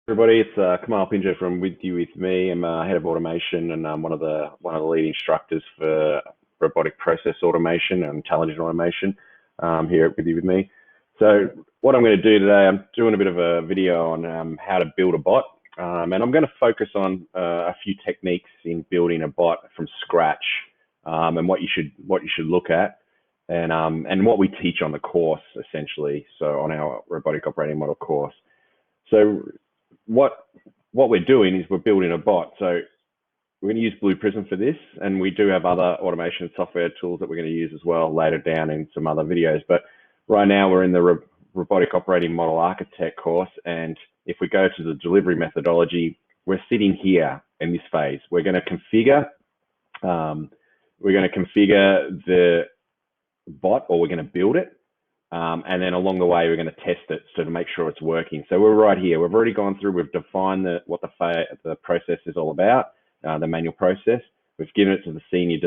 Everybody, it's Kamal Pinjo from With You With Me. I'm head of automation and I'm one of the lead instructors for robotic process automation and intelligent automation here at With You With Me. So what I'm going to do today, I'm doing a bit of a video on how to build a bot, and I'm going to focus on a few techniques in building a bot from scratch, and what you should look at, and what we teach on the course essentially. So on our robotic operating model course. So what we're doing is we're building a bot. So we're going to use Blue Prism for this, and we do have other automation software tools that we're going to use as well later down in some other videos. But right now we're in the robotic operating model architect course, and if we go to the delivery methodology, we're sitting here in this phase. We're going to configure the bot, or we're going to build it. And then along the way, we're going to test it to make sure it's working. So we're right here. We've already gone through. We've defined what the process is all about, the manual process. We've given it to the senior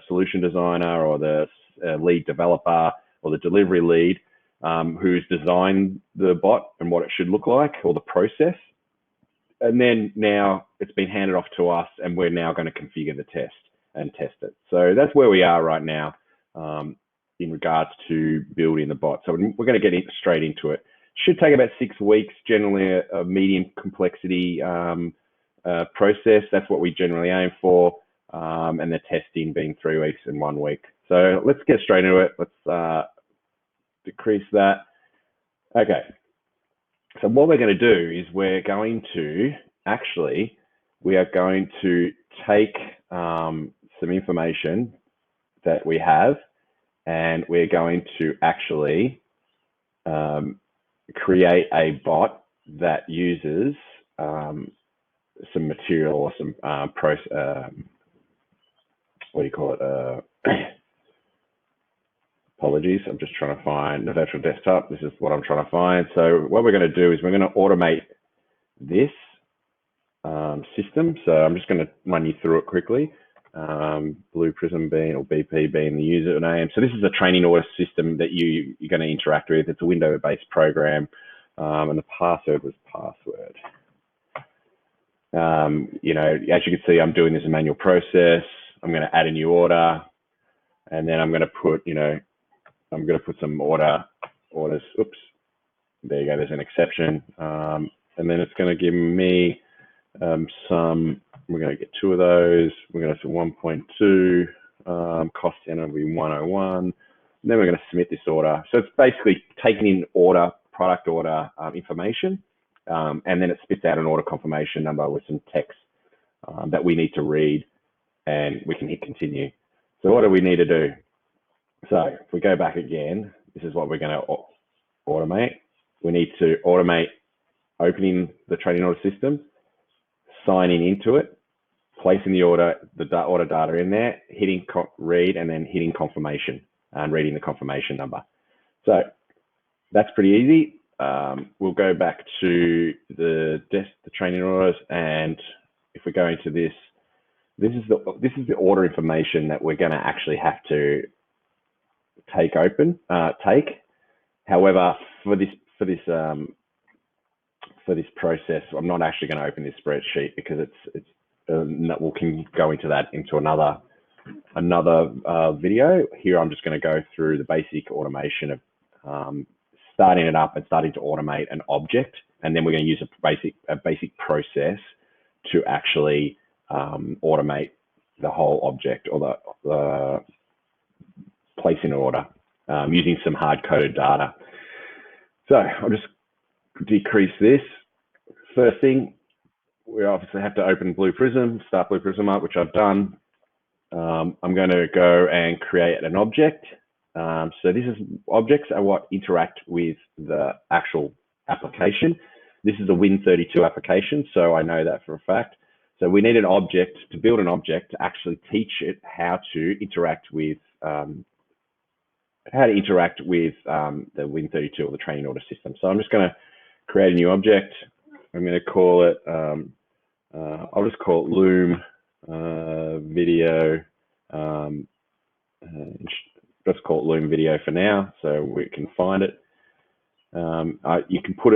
solution designer, or the lead developer, or the delivery lead, who's designed the bot and what it should look like, or the process. And then now it's been handed off to us, and we're now going to configure the test and test it. So that's where we are right now. In regards to building the bot. So we're going to get straight into it. Should take about 6 weeks, generally a medium complexity process. That's what we generally aim for. And the testing being 3 weeks and 1 week. So let's get straight into it. Let's decrease that. Okay. So what we're going to do is we are going to take some information that we have, and we're going to actually create a bot that uses some material or some what do you call it? Apologies, I'm just trying to find the virtual desktop. This is what I'm trying to find. So what we're going to do is we're going to automate this system. So I'm just going to run you through it quickly. Blue Prism being, or BP being the username. So this is a training order system that you're going to interact with. It's a window-based program, and the password was password. You know, as you can see, I'm doing this in manual process. I'm going to add a new order, and then I'm going to put, I'm going to put some orders. Oops, there you go. There's an exception, and then it's going to give me we're going to get 2 of those. We're going to do 1.2, cost center will be 101. And then we're going to submit this order. So it's basically taking in product order information, and then it spits out an order confirmation number with some text that we need to read, and we can hit continue. So what do we need to do? So if we go back again, this is what we're going to automate. We need to automate opening the training order system, signing into it, placing the order data in there, hitting read, and then hitting confirmation and reading the confirmation number. So that's pretty easy. We'll go back to the training orders, and if we go into this is the order information that we're going to actually have to take. However, for this process, I'm not actually going to open this spreadsheet because we can go into that into another video. Here, I'm just going to go through the basic automation of starting it up and starting to automate an object, and then we're going to use a basic process to actually automate the whole object, or the placing an order using some hard-coded data. So I'll just decrease this. First thing, we obviously have to open Blue Prism, start Blue Prism up, which I've done. I'm going to go and create an object. So objects are what interact with the actual application. This is a Win32 application, so I know that for a fact. So we need an object to build an object to actually teach it how to interact with the Win32 or the training order system. So I'm just going to create a new object. I'm going to call it, I'll just call it Loom Video. Let's call it Loom Video for now, so we can find it. You can put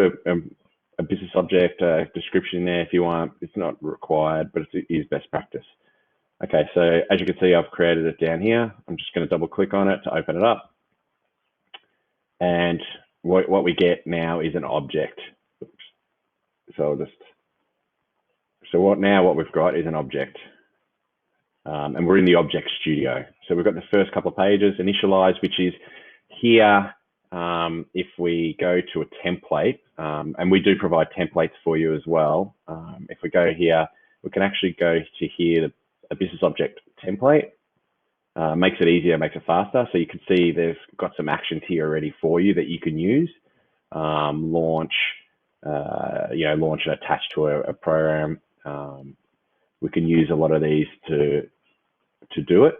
a business object description in there if you want. It's not required, but it is best practice. Okay, so as you can see, I've created it down here. I'm just going to double click on it to open it up. And what we get now is an object. Oops. So what we've got is an object. And we're in the object studio. So we've got the first couple of pages, initialize, which is here. If we go to a template, and we do provide templates for you as well. If we go here, we can actually go to here, a business object template. Makes it easier, makes it faster. So you can see they've got some actions here already for you that you can use. Launch, launch and attach to a program. We can use a lot of these to do it.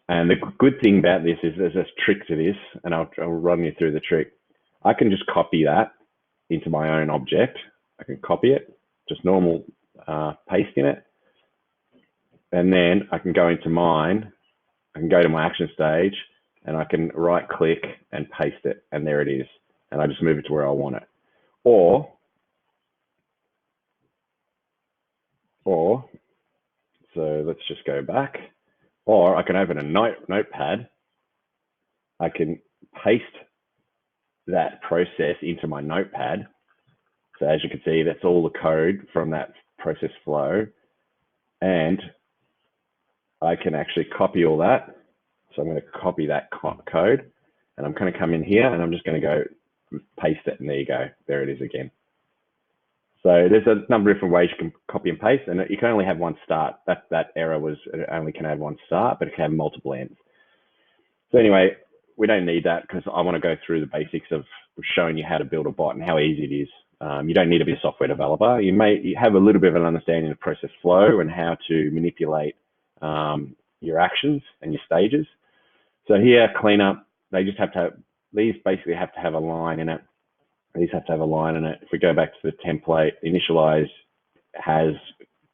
And the good thing about this is there's a trick to this, and I'll run you through the trick. I can just copy that into my own object. I can copy it, just normal pasting it. And then I can go into mine. I can go to my action stage and I can right click and paste it. And there it is. And I just move it to where I want it. Or so let's just go back. Or I can open a notepad. I can paste that process into my notepad. So as you can see, that's all the code from that process flow. And I can actually copy all that. So I'm going to copy that code and I'm going to come in here and I'm just going to go paste it. And there you go. There it is again. So there's a number of different ways you can copy and paste, and you can only have one start. That error was it only can have one start, but it can have multiple ends. So anyway, we don't need that because I want to go through the basics of showing you how to build a bot and how easy it is. You don't need to be a software developer. You have a little bit of an understanding of process flow and how to manipulate your actions and your stages. So here, cleanup, they just have to have, these basically have to have a line in it. These have to have a line in it. If we go back to the template, initialize has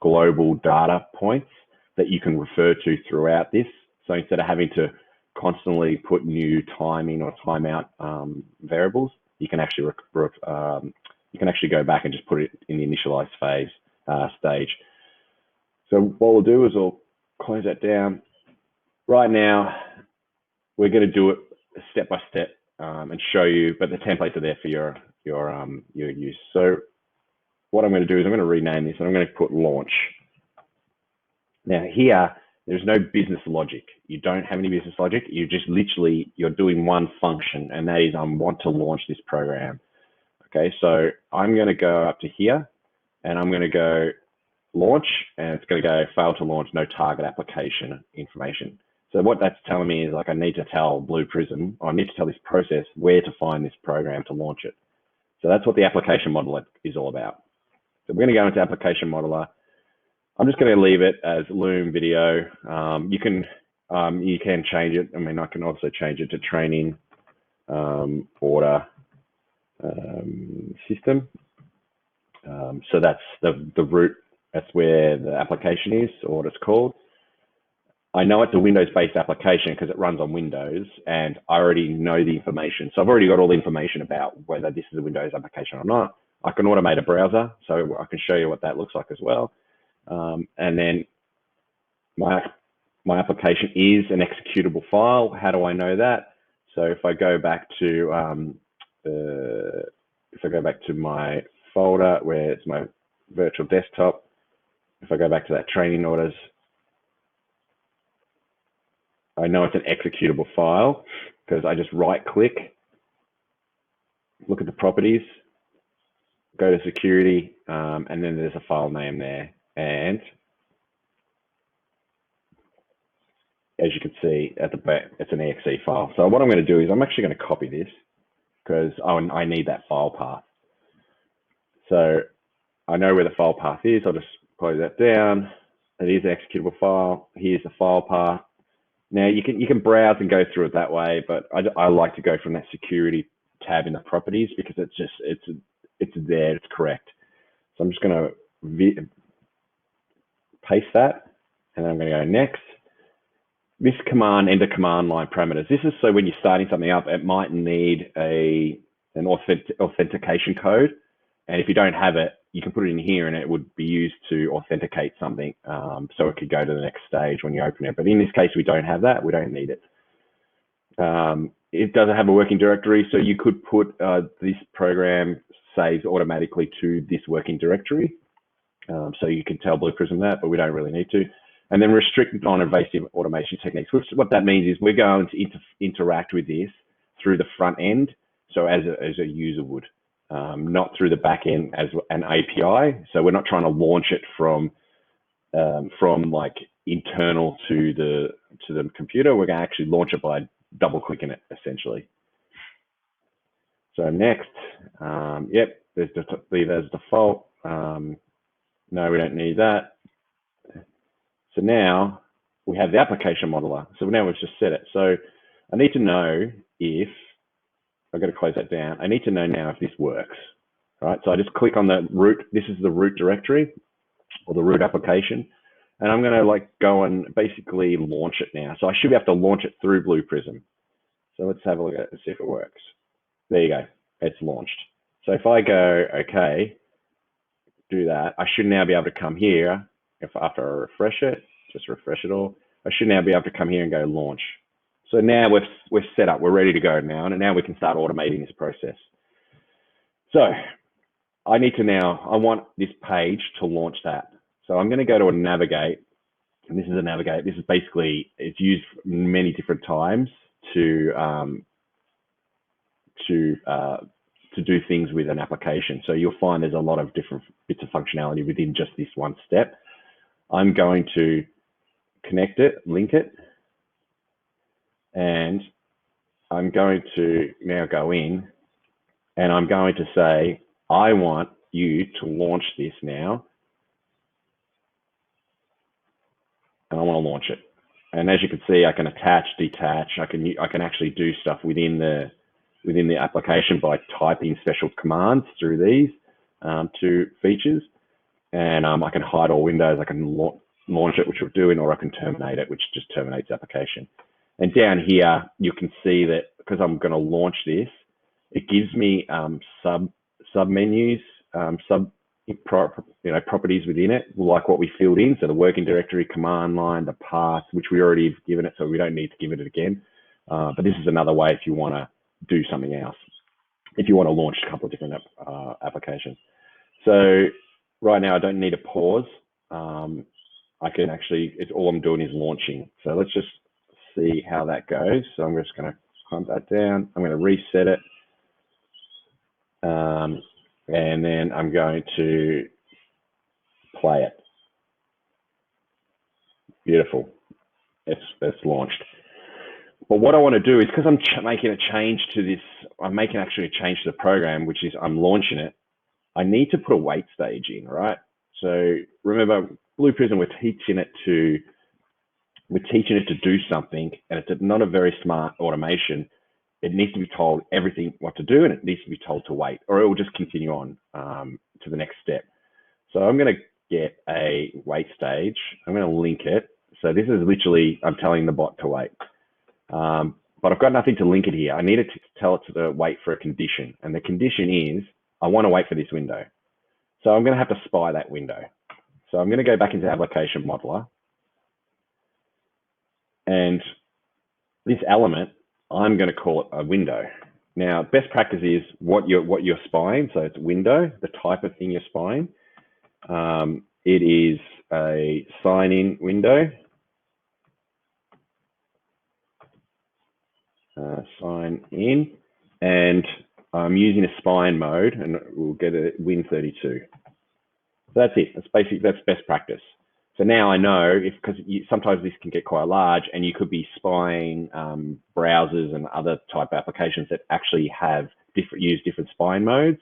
global data points that you can refer to throughout this. So instead of having to constantly put new timing or timeout variables, you can actually go back and just put it in the initialize phase stage. So what we'll do is we'll close that down. Right now, we're going to do it step by step and show you, but the templates are there for your use. So what I'm going to do is I'm going to rename this and I'm going to put launch. Now here, there's no business logic. You don't have any business logic. You just literally, you're doing one function, and that is I want to launch this program. Okay, so I'm going to go up to here and I'm going to go launch, and it's going to go fail to launch, no target application information. So what that's telling me is like I need to tell Blue Prism, or I need to tell this process where to find this program to launch it. So that's what the application modeler is all about. So we're going to go into application modeler. I'm just going to leave it as Loom video. You can change it. I mean, I can also change it to training order system. So that's the root. That's where the application is, or what it's called. I know it's a Windows-based application because it runs on Windows, and I already know the information. So I've already got all the information about whether this is a Windows application or not. I can automate a browser, so I can show you what that looks like as well. And then my application is an executable file. How do I know that? So if I go back to my folder where it's my virtual desktop, if I go back to that training orders, I know it's an executable file because I just right click, look at the properties, go to security, and then there's a file name there. And as you can see at the back, it's an exe file. So what I'm going to do is I'm actually going to copy this because I need that file path. So I know where the file path is. I'll just close that down. It is an executable file. Here's the file path. Now you can browse and go through it that way, but I like to go from that security tab in the properties because it's there, it's correct. So I'm just going to paste that, and then I'm going to go next. This command, enter command line parameters. This is so when you're starting something up, it might need an authentication code. And if you don't have it, you can put it in here and it would be used to authenticate something. So it could go to the next stage when you open it. But in this case, we don't have that. We don't need it. It doesn't have a working directory. So you could put this program saves automatically to this working directory. So you can tell Blue Prism that, but we don't really need to. And then restrict non-invasive automation techniques. What that means is we're going to interact with this through the front end. So as a user would. Not through the back end as an API. So we're not trying to launch it from like internal to the computer. We're going to actually launch it by double clicking it essentially. So next, yep, leave as default. No, we don't need that. So now we have the application modeler. So now we've just set it. So I need to know if I've got to close that down. I need to know now if this works, right? So I just click on the root. This is the root directory or the root application. And I'm going to like go and basically launch it now. So I should be able to launch it through Blue Prism. So let's have a look at it and see if it works. There you go. It's launched. So if I go, okay, do that, I should now be able to come here. If after I refresh it, just refresh it all, I should now be able to come here and go launch. So now we're set up, we're ready to go now, and now we can start automating this process. So I need to now, I want this page to launch that. So I'm going to go to a navigate, and this is a navigate. This is basically, it's used many different times to do things with an application. So you'll find there's a lot of different bits of functionality within just this one step. I'm going to connect it, link it, and I'm going to now go in and I'm going to say, I want you to launch this now. And I want to launch it. And as you can see, I can attach, detach. I can actually do stuff within the application by typing special commands through these two features. And I can hide all windows. I can launch it, which we're doing, or I can terminate it, which just terminates the application. And down here, you can see that because I'm going to launch this, it gives me sub menus, properties within it, like what we filled in. So the working directory, command line, the path, which we already have given it, so we don't need to give it again. But this is another way if you want to do something else, if you want to launch a couple of different applications. So right now I don't need a pause. I can actually, it's all I'm doing is launching. So let's just see how that goes. So I'm just going to hunt that down. I'm going to reset it. And then I'm going to play it. Beautiful. It's launched. But what I want to do is, because I'm making a change to this, I'm making actually a change to the program, which is I'm launching it. I need to put a wait stage in, right? So remember, Blue Prism, we're teaching it to do something, and it's not a very smart automation. It needs to be told everything what to do, and it needs to be told to wait, or it will just continue on to the next step. So I'm going to get a wait stage. I'm going to link it. So this is literally, I'm telling the bot to wait. But I've got nothing to link it here. I need it to tell it to wait for a condition. And the condition is, I want to wait for this window. So I'm going to have to spy that window. So I'm going to go back into Application Modeler. And this element, I'm going to call it a window. Now, best practice is what you're spying. So it's window, the type of thing you're spying. It is a sign-in window. Sign in, and I'm using a spine mode, and we'll get a Win32. So that's it. That's best practice. So now I know, because sometimes this can get quite large, and you could be spying browsers and other type applications that actually have use different spine modes.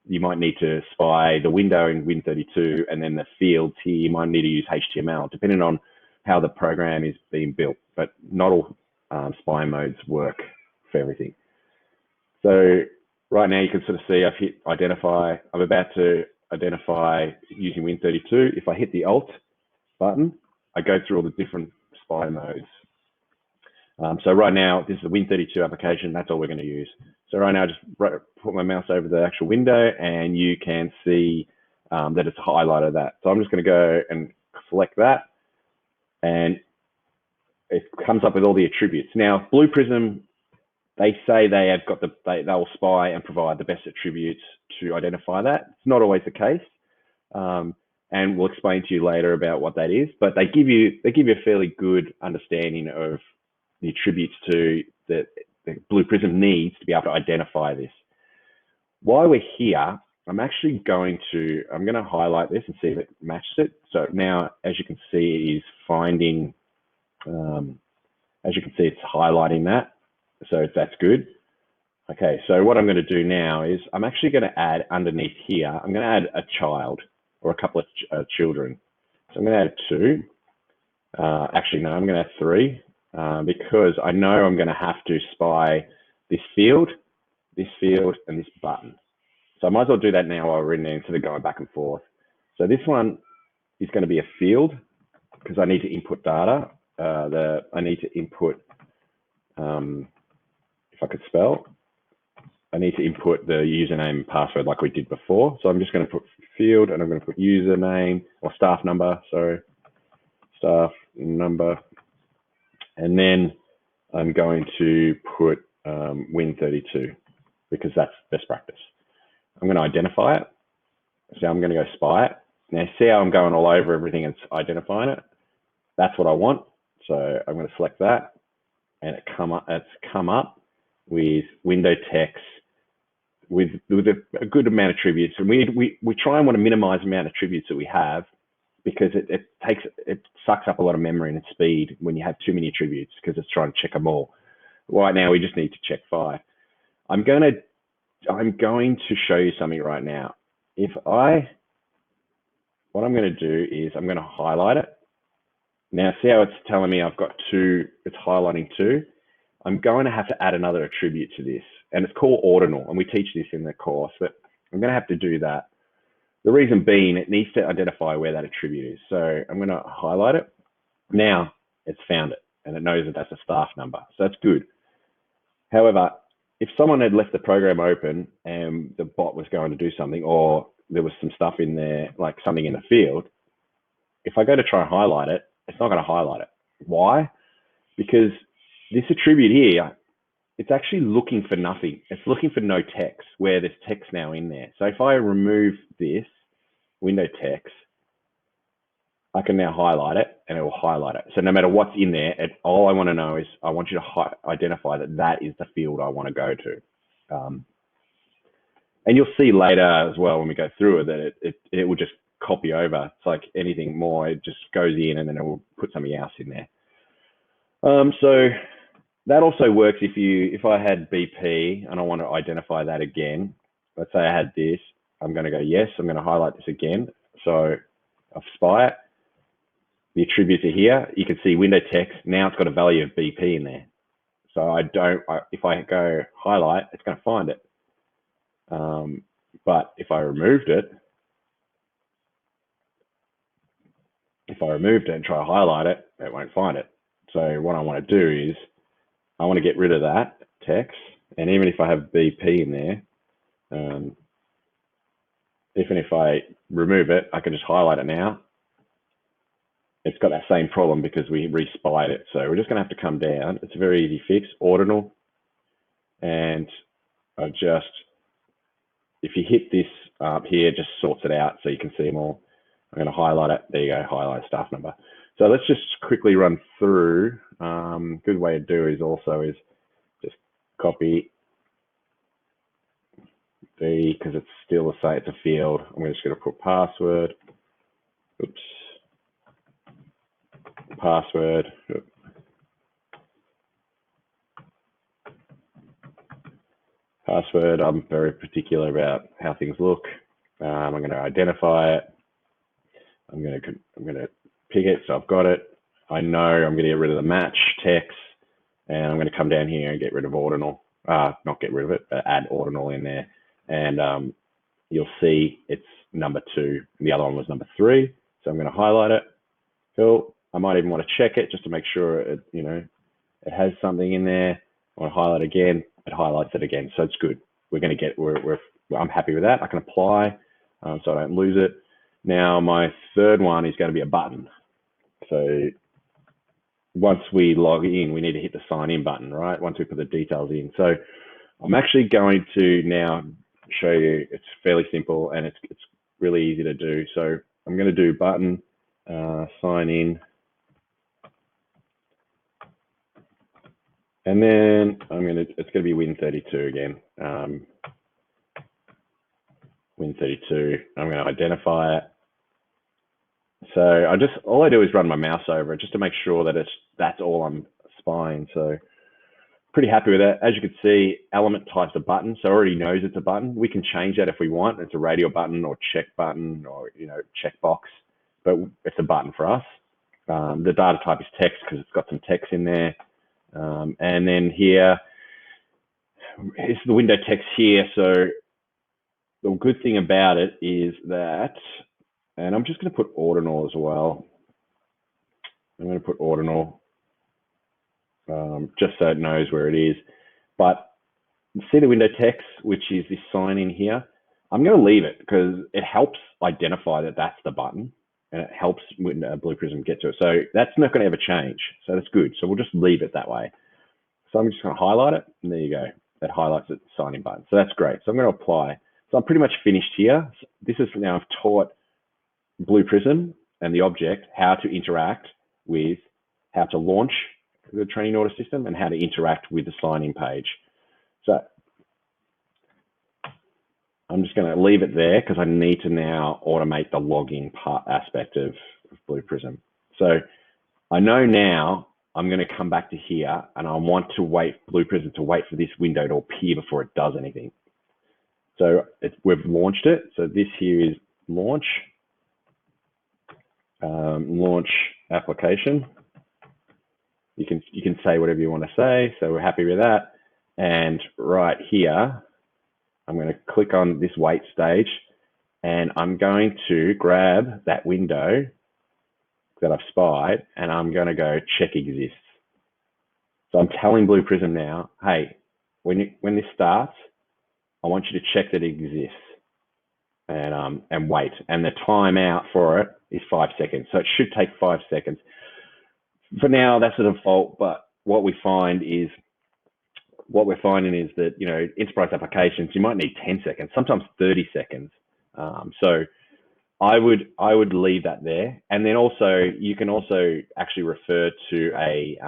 You might need to spy the window in Win32, and then the fields here, you might need to use HTML, depending on how the program is being built, but not all spine modes work for everything. So right now you can sort of see I've hit identify. I'm about to identify using Win32. If I hit the Alt button, I go through all the different spine modes. So right now, this is a Win32 application. That's all we're going to use. So right now, I just put my mouse over the actual window, and you can see that it's highlighted that. So I'm just going to go and select that, and it comes up with all the attributes. Now, Blue Prism, they say they have got they'll spy and provide the best attributes to identify that. It's not always the case, and we'll explain to you later about what that is. But they give you a fairly good understanding of the attributes that Blue Prism needs to be able to identify this. While we're here, I'm going to highlight this and see if it matches it. So now, as you can see, it is finding, as you can see, it's highlighting that. So that's good. Okay, so what I'm going to do now is I'm actually going to add underneath here, I'm going to add a child or a couple of children. So I'm going to add 2. Actually, no, I'm going to add 3 because I know I'm going to have to spy this field, and this button. So I might as well do that now while we're in there instead of going back and forth. So this one is going to be a field because I need to input data. I need to input, if I could spell, I need to input the username and password like we did before. So I'm just going to put field, and I'm going to put username or staff number, and then I'm going to put Win32 because that's best practice. I'm going to identify it. So I'm going to go spy it. Now see how I'm going all over everything and identifying it? That's what I want. So I'm going to select that, and it's come up with window text with a good amount of attributes. And we try and want to minimize the amount of attributes that we have because it sucks up a lot of memory and speed when you have too many attributes because it's trying to check them all. Right now, we just need to check 5. I'm going to show you something right now. What I'm going to do is I'm going to highlight it. Now, see how it's telling me I've got 2, it's highlighting 2. I'm going to have to add another attribute to this, and it's called ordinal, and we teach this in the course, but I'm going to have to do that. The reason being, it needs to identify where that attribute is. So I'm going to highlight it. Now, it's found it, and it knows that that's a staff number, so that's good. However, if someone had left the program open and the bot was going to do something, or there was some stuff in there, like something in the field, if I go to try and highlight it, it's not going to highlight it. Why? Because this attribute here, it's actually looking for nothing. It's looking for no text where there's text now in there. So if I remove this window text, I can now highlight it, and it will highlight it. So no matter what's in there, all I want to know is I want you to identify that is the field I want to go to. And you'll see later as well when we go through it that it will just copy over. It's like anything more, it just goes in and then it will put something else in there. So that also works if I had BP and I want to identify that again. Let's say I had this, I'm going to go yes, I'm going to highlight this again. So I'll spy it. The attributes are here. You can see window text. Now it's got a value of BP in there. So if I go highlight, it's going to find it. But if I removed it and try to highlight it, it won't find it. So what I want to do is I want to get rid of that text. And even if I have BP in there, even if I remove it, I can just highlight it now. It's got that same problem because we respied it. So we're just going to have to come down. It's a very easy fix, ordinal. And if you hit this up here, it just sorts it out so you can see them all. I'm going to highlight it. There you go, highlight staff number. So let's just quickly run through. Good way to do is just copy because it's still it's a field. I'm just going to put password. Oops. Password. Password. I'm very particular about how things look. I'm going to identify it. I'm going to pick it. So I've got it. I know I'm going to get rid of the match text, and I'm going to come down here and get rid of ordinal. Not get rid of it, but add ordinal in there. And you'll see it's number 2. And the other one was number 3. So I'm going to highlight it. Cool. I might even want to check it just to make sure it has something in there. I want to highlight again. it highlights it again. So it's good. We're going to get, I'm happy with that. I can apply so I don't lose it. Now my third one is going to be a button. So once we log in, we need to hit the sign in button, right? Once we put the details in. So I'm actually going to now show you, it's fairly simple and it's really easy to do. So I'm going to do button, sign in. And then it's going to be Win32 again. Win32, I'm going to identify it. So all I do is run my mouse over it just to make sure that that's all I'm spying. So pretty happy with that. As you can see, element type's a button, so it already knows it's a button. We can change that if we want. It's a radio button or check button or checkbox, but it's a button for us. The data type is text because it's got some text in there. And then here is the window text here. So the good thing about it is that, and I'm just going to put ordinal as well. I'm going to put ordinal just so it knows where it is. But see the window text, which is this sign in here. I'm going to leave it because it helps identify that that's the button and it helps Blue Prism get to it. So that's not going to ever change. So that's good. So we'll just leave it that way. So I'm just going to highlight it and there you go. That highlights the sign in button. So that's great. So I'm going to apply. So I'm pretty much finished here. So this is now I've taught Blue Prism and the object how to interact with, how to launch the training order system and how to interact with the sign-in page. So I'm just going to leave it there because I need to now automate the login part aspect of Blue Prism. So I know now I'm going to come back to here and I want to wait Blue Prism to wait for this window to appear before it does anything. So we've launched it. So this here is launch. Launch application. You can say whatever you want to say. So we're happy with that. And right here, I'm going to click on this wait stage and I'm going to grab that window that I've spied and I'm going to go check exists. So I'm telling Blue Prism now, hey, when this starts, I want you to check that it exists and wait. And the timeout for it is 5 seconds. So it should take 5 seconds. For now, that's the default, but what we're finding is that, enterprise applications, you might need 10 seconds, sometimes 30 seconds. So I would leave that there. And then also, you can also actually refer to a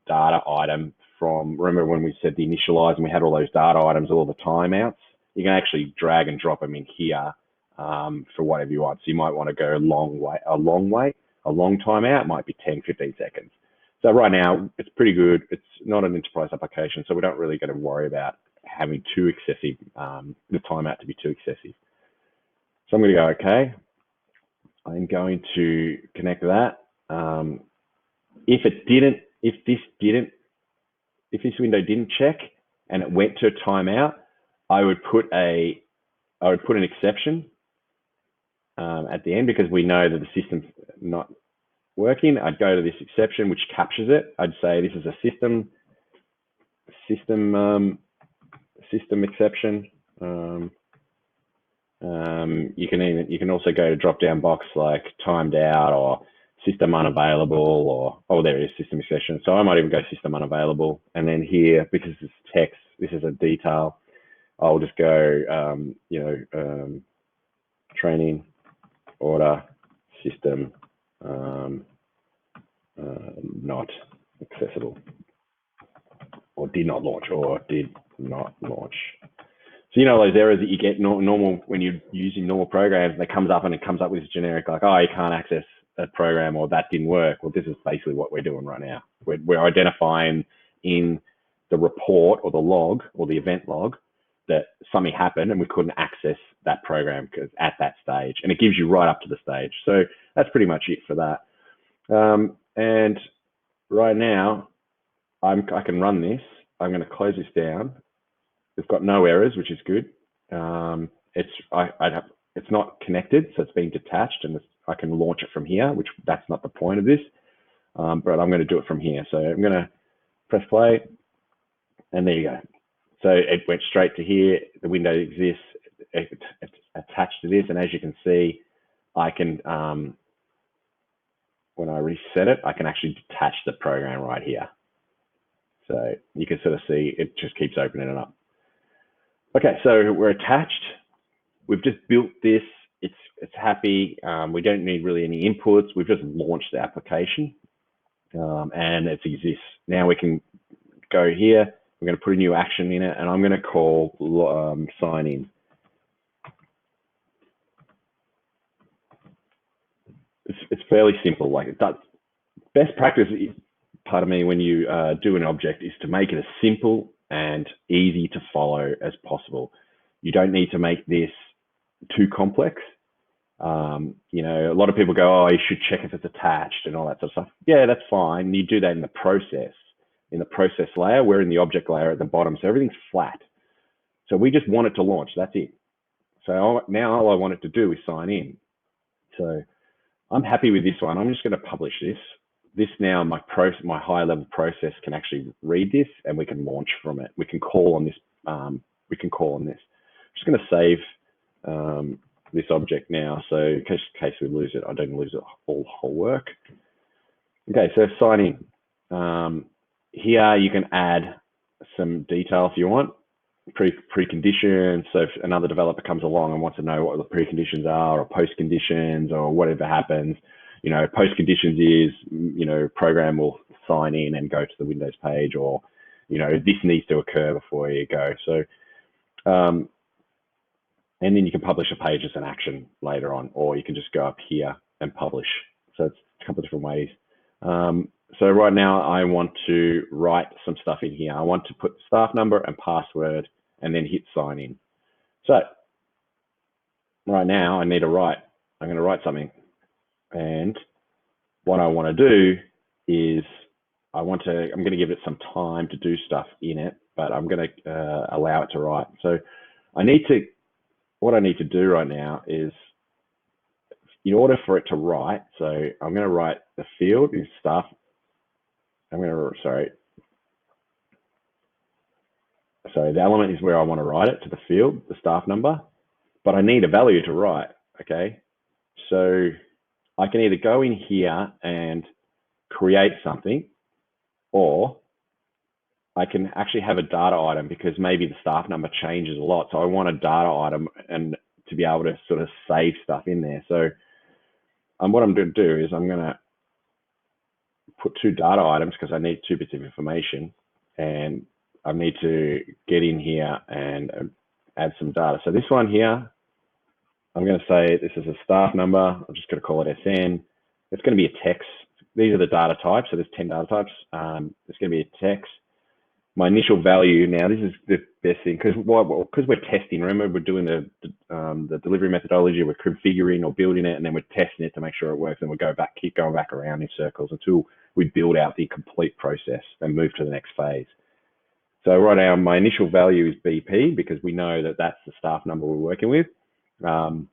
data item from, remember when we said the initialize and we had all those data items, all the timeouts, you can actually drag and drop them in here for whatever you want. So you might want to go a long timeout might be 10, 15 seconds. So right now it's pretty good. It's not an enterprise application, so we don't really got to worry about having too excessive, the timeout to be too excessive. So I'm going to go, okay. I'm going to connect that. If this window didn't check and it went to a timeout, I would put an exception at the end because we know that the system's not working. I'd go to this exception which captures it. I'd say this is a system exception. You can also go to drop down box like timed out or system unavailable or there it is, system exception. So I might even go system unavailable, and then here because it's text, this is a detail. I'll just go training order system not accessible, or did not launch, or did not launch. So those errors that you get normal when you're using normal programs, and it comes up with this generic like, oh, you can't access a program or that didn't work. Well, this is basically what we're doing right now. We're identifying in the report or the log or the event log that something happened and we couldn't access that program because at that stage, and it gives you right up to the stage. So that's pretty much it for that. And right now I can run this. I'm going to close this down. It's got no errors, which is good. It's not connected, so it's being detached, and I can launch it from here, which that's not the point of this. But I'm going to do it from here. So I'm going to press play, and there you go. So it went straight to here. The window exists. It's attached to this. And as you can see, I can, when I reset it, I can actually detach the program right here. So you can sort of see it just keeps opening it up. Okay, so we're attached. We've just built this. It's happy. We don't need really any inputs. We've just launched the application, and it exists. Now we can go here. We're going to put a new action in it, and I'm going to call sign in. It's fairly simple. Like it does. Best practice, pardon me, when you do an object is to make it as simple and easy to follow as possible. You don't need to make this too complex. You know, a lot of people go, oh, you should check if it's attached and all that sort of stuff. Yeah, that's fine. You do that in the process layer. We're in the object layer at the bottom, so everything's flat. So we just want it to launch. That's it. So now all I want it to do is sign in. So I'm happy with this one. I'm just going to publish this. This now, my high level process can actually read this, and we can launch from it. We can call on this. I'm just going to save this object now. So in case we lose it, I don't lose it whole work. Okay, so sign in. Here you can add some detail if you want. Preconditions. So if another developer comes along and wants to know what the preconditions are, or post conditions, or whatever happens, you know, post conditions is, you know, program will sign in and go to the Windows page, or, you know, this needs to occur before you go. So, and then you can publish a page as an action later on, or you can just go up here and publish. So it's a couple of different ways. So right now I want to write some stuff in here. I want to put staff number and password and then hit sign in. So right now I need to write, I'm going to write something. And what I want to do is I'm going to give it some time to do stuff in it, but I'm going to allow it to write. So what I need to do right now is, in order for it to write, so I'm going to write the field in staff. Sorry, the element is where I want to write it, to the field, the staff number, but I need a value to write, okay? So I can either go in here and create something, or I can actually have a data item, because maybe the staff number changes a lot. So I want a data item and to be able to sort of save stuff in there. So what I'm going to do is I'm going to put two data items, because I need 2 bits of information, and I need to get in here and add some data. So this one here, I'm going to say this is a staff number. I'm just going to call it SN. It's going to be a text. These are the data types. So there's 10 data types. It's going to be a text. My initial value, now this is the best thing, because we're testing. Remember, we're doing the delivery methodology. We're configuring or building it, and then we're testing it to make sure it works. And we keep going back around in circles until we build out the complete process and move to the next phase. So right now, my initial value is BP, because we know that that's the staff number we're working with. And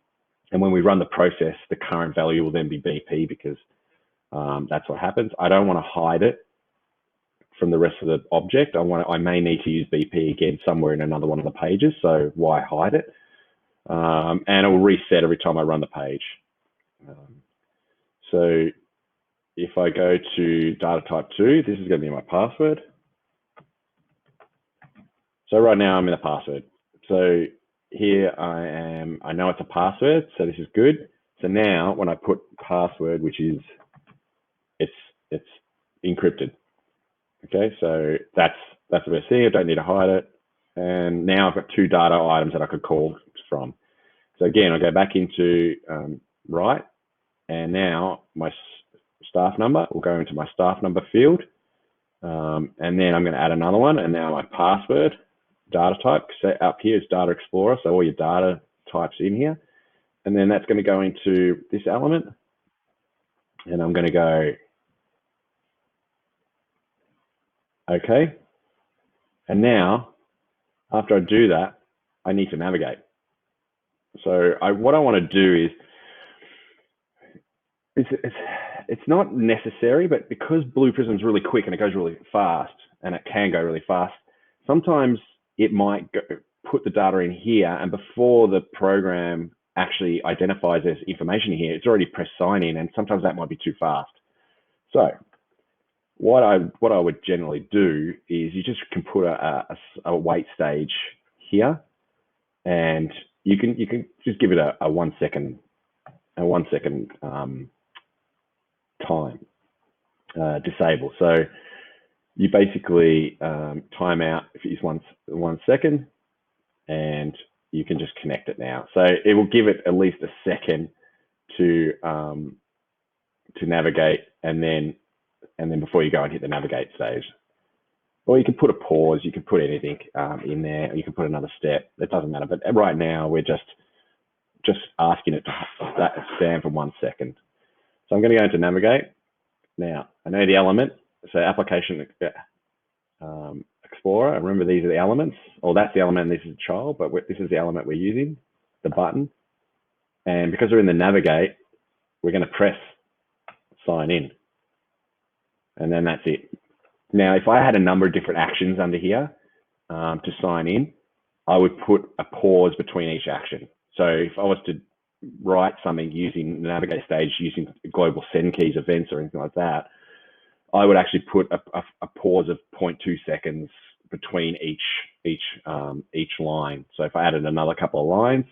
when we run the process, the current value will then be BP, because that's what happens. I don't want to hide it from the rest of the object. I may need to use BP again somewhere in another one of the pages. So why hide it? And it will reset every time I run the page. So if I go to data type 2, this is going to be my password. So right now I'm in a password. So here I know it's a password, so this is good. So now when I put password, which is, it's encrypted. Okay, so that's the best thing. I don't need to hide it. And now I've got 2 data items that I could call from. So again, I go back into write, and now my staff number will go into my staff number field. And then I'm going to add another one, and now my password data type, so up here is Data Explorer, so all your data types in here. And then that's going to go into this element, and I'm going to go okay. And now, after I do that, I need to navigate. So what I want to do is, it's not necessary, but because Blue Prism is really quick and it goes really fast, and it can go really fast, sometimes it might put the data in here, and before the program actually identifies there's information here, it's already pressed sign in, and sometimes that might be too fast. So what I would generally do is you just can put a wait stage here, and you can just give it a 1 second time disable. So you basically time out if it's 1 second, and you can just connect it now. So it will give it at least a second to navigate, and then before you go and hit the navigate stage. Or you can put a pause, you can put anything in there, or you can put another step. It doesn't matter. But right now we're just asking it to stand for 1 second. So I'm going to go into navigate. Now I know the element, so application Explorer. And remember, these are the elements. Or that's the element, and this is the child, but this is the element we're using, the button. And because we're in the navigate, we're going to press sign in, and then that's it. Now, if I had a number of different actions under here to sign in, I would put a pause between each action. So if I was to write something using the navigate stage, using global send keys, events, or anything like that, I would actually put a pause of 0.2 seconds between each line. So if I added another couple of lines,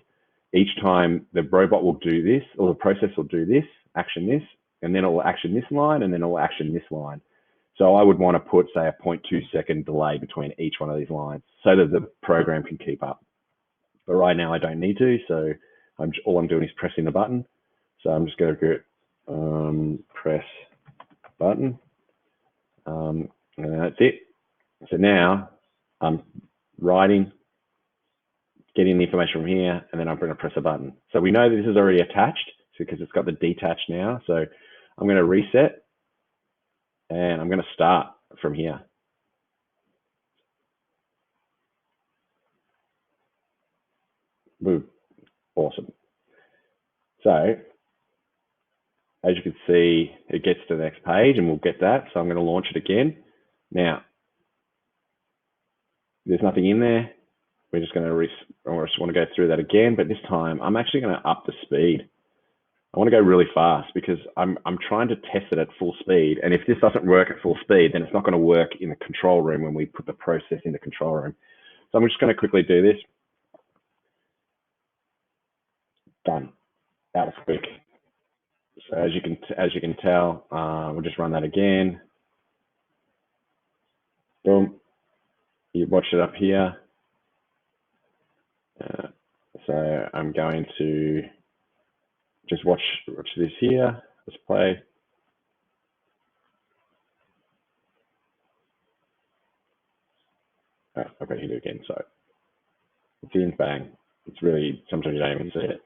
each time the robot will do this, or the process will do this, action this, and then it will action this line, and then it will action this line. So I would want to put, say, a 0.2 second delay between each one of these lines so that the program can keep up. But right now I don't need to, so all I'm doing is pressing the button. So I'm just going to go press button, and that's it. So now I'm writing, getting the information from here, and then I'm going to press a button. So we know that this is already attached because it's got the detached now. So I'm going to reset, and I'm going to start from here. Boom. Awesome. So as you can see, it gets to the next page, and we'll get that. So I'm going to launch it again. Now, there's nothing in there. We're just going to, I just want to go through that again, but this time I'm actually going to up the speed. I want to go really fast because I'm trying to test it at full speed. And if this doesn't work at full speed, then it's not going to work in the control room when we put the process in the control room. So I'm just going to quickly do this. Done. That was quick. So as you can tell, we'll just run that again. Boom. You watch it up here. So I'm going to just watch this here. Let's play. Oh, I've got to hit it again. So it's in, bang. It's really, sometimes you don't even see it.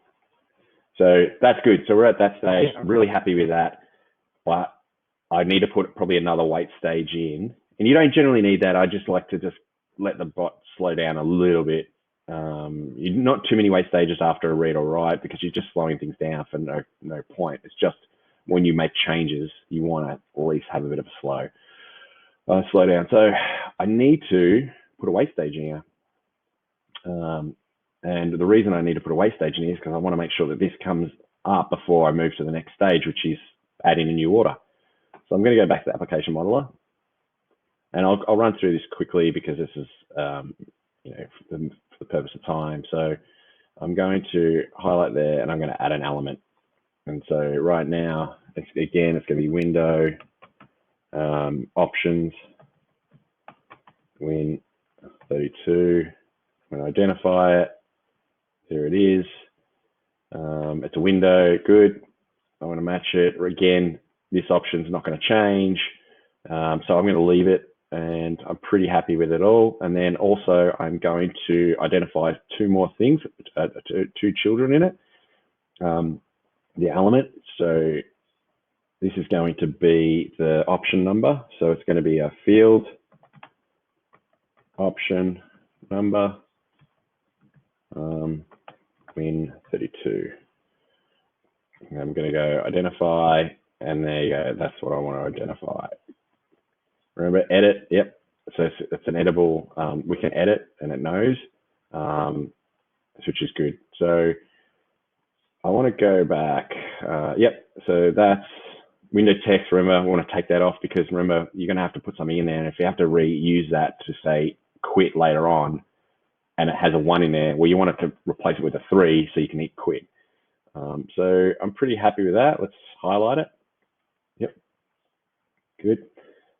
So that's good. So we're at that stage. I'm really happy with that, but I need to put probably another wait stage in. And you don't generally need that. I just like to just let the bot slow down a little bit. Not too many wait stages after a read or write, because you're just slowing things down for no point. It's just when you make changes, you want to at least have a bit of a slow down. So I need to put a wait stage in here. And the reason I need to put a wait stage in here is because I want to make sure that this comes up before I move to the next stage, which is adding a new order. So I'm going to go back to the application modeler, and I'll run through this quickly because this is, for the purpose of time. So I'm going to highlight there, and I'm going to add an element. And so right now, it's going to be window, options, win 32. I'm going to identify it. There it is. It's a window. Good. I want to match it. Again, this option's not going to change. So I'm going to leave it, and I'm pretty happy with it all. And then also I'm going to identify two more things, two children in it. The element. So this is going to be the option number. So it's going to be a field option number, win 32. I'm going to go identify, and there you go. That's what I want to identify. Remember, edit. Yep. so it's an editable, we can edit and it knows, which is good. So I want to go back. Yep, so that's window text. Remember, we want to take that off because remember, you're going to have to put something in there. And if you have to reuse that to say quit later on, and it has a 1 in there, well, you want it to replace it with a 3 so you can hit quit. So I'm pretty happy with that. Let's highlight it. Yep, good.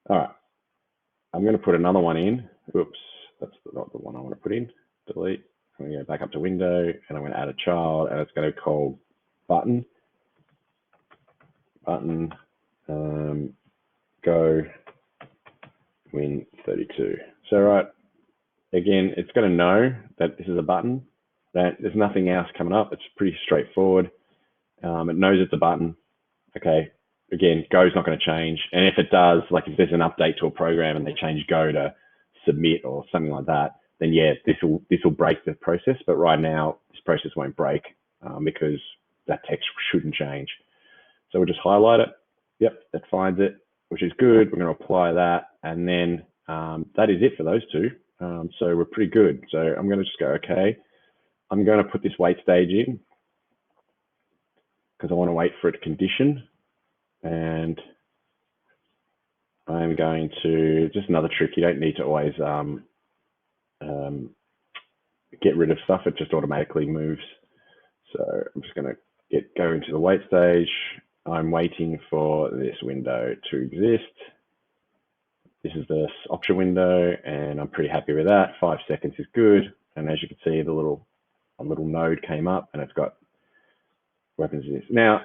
All right, I'm going to put another one in. Oops, that's not the one I want to put in. Delete. I'm going to go back up to window and I'm going to add a child and it's going to be called button. Go win 32. So right, again, it's going to know that this is a button. That there's nothing else coming up. It's pretty straightforward. It knows it's a button. Okay. Again, Go's not going to change. And if it does, like if there's an update to a program and they change Go to submit or something like that, then yeah, this will break the process. But right now, this process won't break because that text shouldn't change. So we'll just highlight it. Yep, that finds it, which is good. We're going to apply that. And then that is it for those two. So we're pretty good. So I'm going to just go, okay, I'm going to put this wait stage in because I want to wait for it to condition. And I'm going to, just another trick, you don't need to always get rid of stuff. It just automatically moves. So I'm just going to go into the wait stage. I'm waiting for this window to exist. This is the option window, and I'm pretty happy with that. 5 seconds is good. And as you can see, a little node came up, and it's got weapons in this. Now,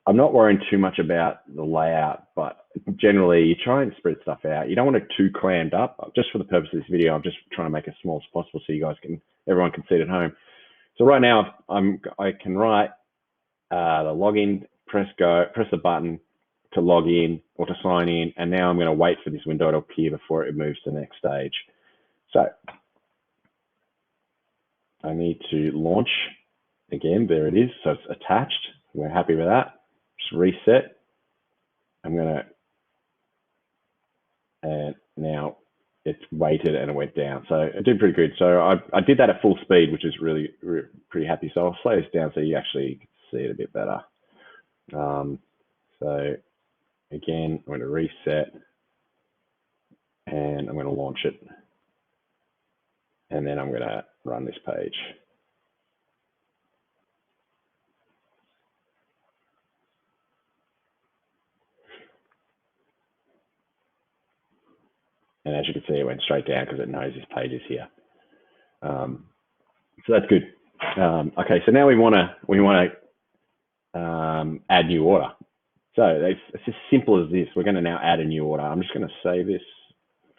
I'm not worrying too much about the layout, but generally you try and spread stuff out. You don't want it too crammed up. Just for the purpose of this video, I'm just trying to make it as small as possible so you guys everyone can see it at home. So right now, I can write the login, press the button to log in or to sign in, and now I'm going to wait for this window to appear before it moves to the next stage. So I need to launch again. There it is. So it's attached. We're happy with that. Just reset. I'm going to, and now it's weighted and it went down. So it did pretty good. So I did that at full speed, which is really pretty happy. So I'll slow this down so you actually can see it a bit better. So again, I'm going to reset and I'm going to launch it. And then I'm going to run this page. And as you can see, it went straight down because it knows this page is here. So that's good. Okay, so now we want to add new order. So it's as simple as this. We're going to now add a new order. I'm just going to save this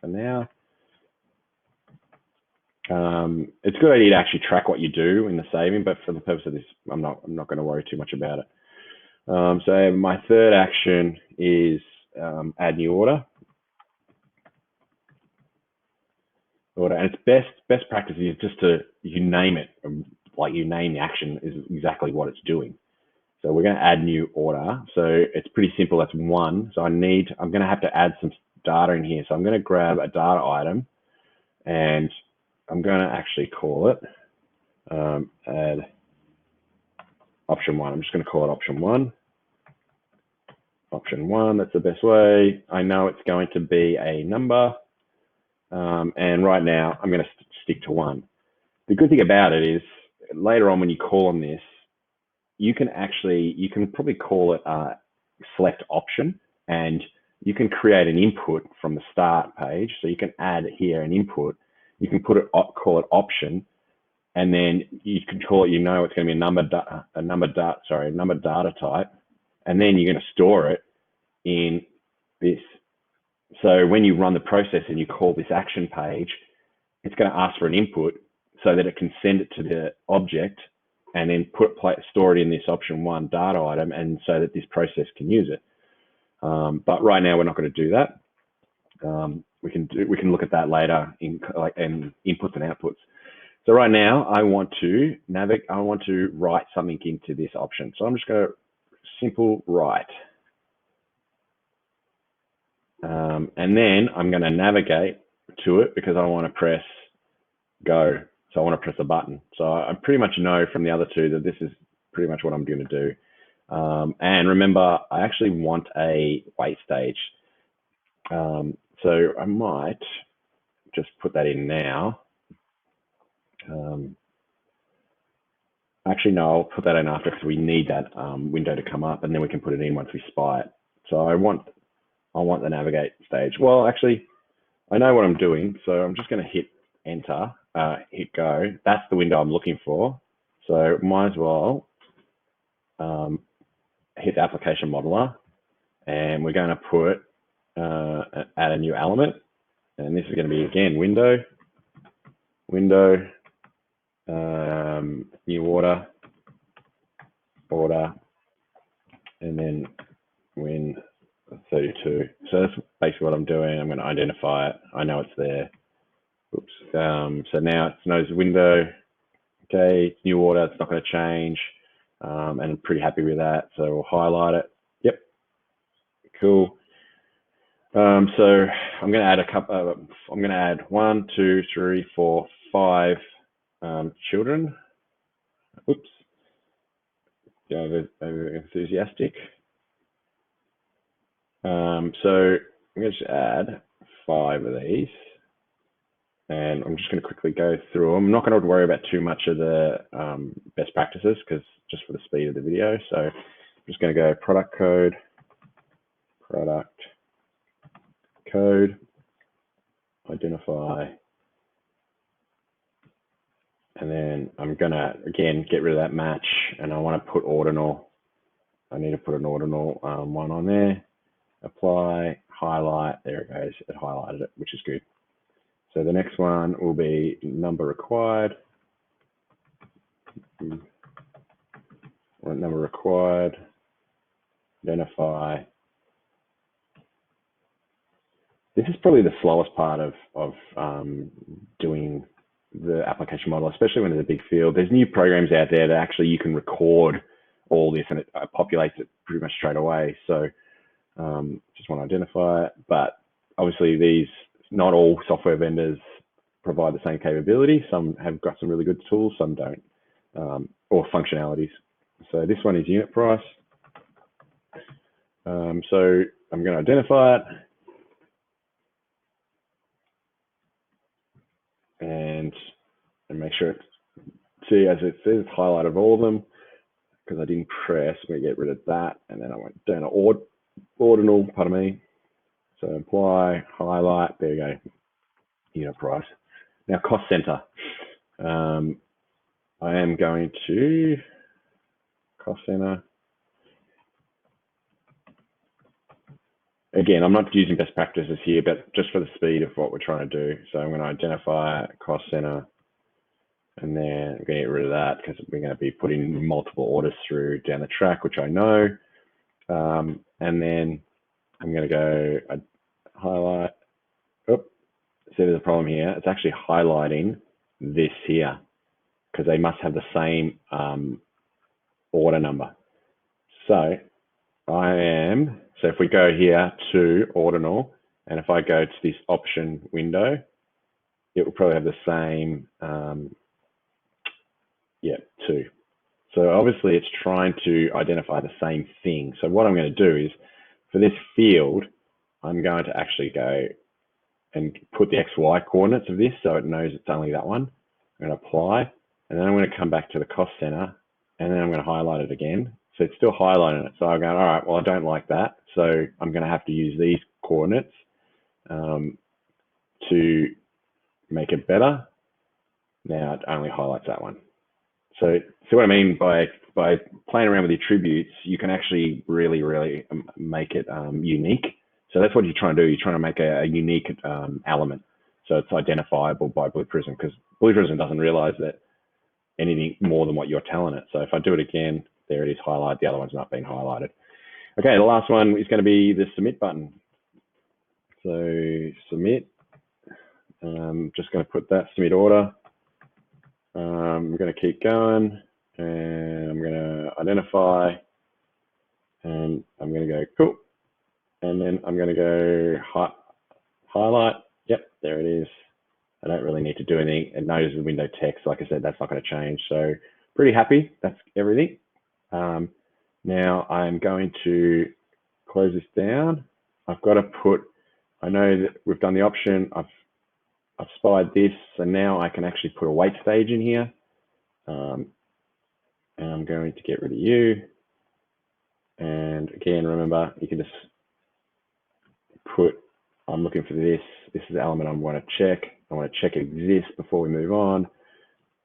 for now. It's a good idea to actually track what you do in the saving, but for the purpose of this, I'm not going to worry too much about it. So my third action is add new order. And it's best practice is just you name it, like you name the action is exactly what it's doing. So we're going to add new order. So it's pretty simple. That's 1. So I'm going to have to add some data in here. So I'm going to grab a data item and I'm going to actually call it add option 1. I'm just going to call it option 1. Option 1, that's the best way. I know it's going to be a number. And right now I'm going to stick to 1. The good thing about it is later on when you call on this, you can probably call it select option, and you can create an input from the start page. So you can add here an input. You can call it option, and then you can call it. It's going to be a number data type, and then you're going to store it in this. So when you run the process and you call this action page, it's going to ask for an input so that it can send it to the object and then store it in this option 1 data item, and so that this process can use it. But right now we're not going to do that. We can look at that later in inputs and outputs. So right now I want to write something into this option. So I'm just going to simple write. And then I'm going to navigate to it because I want to press go. So I want to press a button. So I pretty much know from the other two that this is pretty much what I'm going to do. And remember, I actually want a wait stage. So I might just put that in now. Actually, no, I'll put that in after because we need that window to come up, and then we can put it in once we spy it. So I want the navigate stage. Well, actually, I know what I'm doing, so I'm just going to hit enter, hit go. That's the window I'm looking for. So might as well hit the application modeler, and we're going to put add a new element, and this is going to be again window, new order, and then win 32. So that's basically what I'm doing. I'm going to identify it. I know it's there. Oops. So now it knows the window. Okay, new order. It's not going to change, and I'm pretty happy with that. So we'll highlight it. Yep. Cool. So I'm going to add a couple. I'm going to add 1, 2, 3, 4, 5 children. Oops. Over enthusiastic. So I'm going to just add 5 of these, and I'm just going to quickly go through them. I'm not going to worry about too much of the best practices because just for the speed of the video. So I'm just going to go product code, identify, and then I'm going to, again, get rid of that match, and I want to put ordinal. I need to put an ordinal one on there. Apply, highlight, there it goes. It highlighted it, which is good. So the next one will be number required. Number required, identify. This is probably the slowest part of doing the application model, especially when there's a big field. There's new programs out there that actually you can record all this and it populates it pretty much straight away. So just want to identify it. But obviously not all software vendors provide the same capability. Some have got some really good tools, some don't, or functionalities. So this one is unit price. So I'm going to identify it. And make sure see, as it says, highlighted all of them because I didn't press. I'm going to get rid of that. And then I went down to ordinal, pardon me. So apply, highlight, there you go, unit price. Now cost center. I am going to cost center. Again, I'm not using best practices here, but just for the speed of what we're trying to do. So I'm going to identify cost center, and then I'm going to get rid of that because we're going to be putting multiple orders through down the track, which I know. And then I'm going to go highlight. Oh, see, there's a problem here. It's actually highlighting this here because they must have the same order number. So if we go here to ordinal, and if I go to this option window, it will probably have the same, two. So obviously it's trying to identify the same thing. So what I'm going to do is for this field, I'm going to actually go and put the XY coordinates of this so it knows it's only that one. I'm going to apply, and then I'm going to come back to the cost center, and then I'm going to highlight it again. So it's still highlighting it. So I'm going, all right, well, I don't like that. So I'm going to have to use these coordinates to make it better. Now it only highlights that one. So see what I mean by playing around with the attributes, you can actually really, really make it unique. So that's what you're trying to do. You're trying to make a unique element. So it's identifiable by Blue Prism because Blue Prism doesn't realize that anything more than what you're telling it. So if I do it again, there it is, highlight. The other one's not being highlighted. Okay, the last one is going to be the submit button. So submit. Just going to put that submit order. I'm going to keep going, and I'm going to identify, and I'm going to go cool. And then I'm going to go highlight. Yep, there it is. I don't really need to do anything. It knows the window text. Like I said, that's not going to change. So pretty happy. That's everything. Now I'm going to close this down. I've got to put, I know that we've done the option. I've spied this. So now I can actually put a wait stage in here. And I'm going to get rid of you. And again, remember, you can just put, I'm looking for this. This is the element I want to check. I want to check it exists before we move on.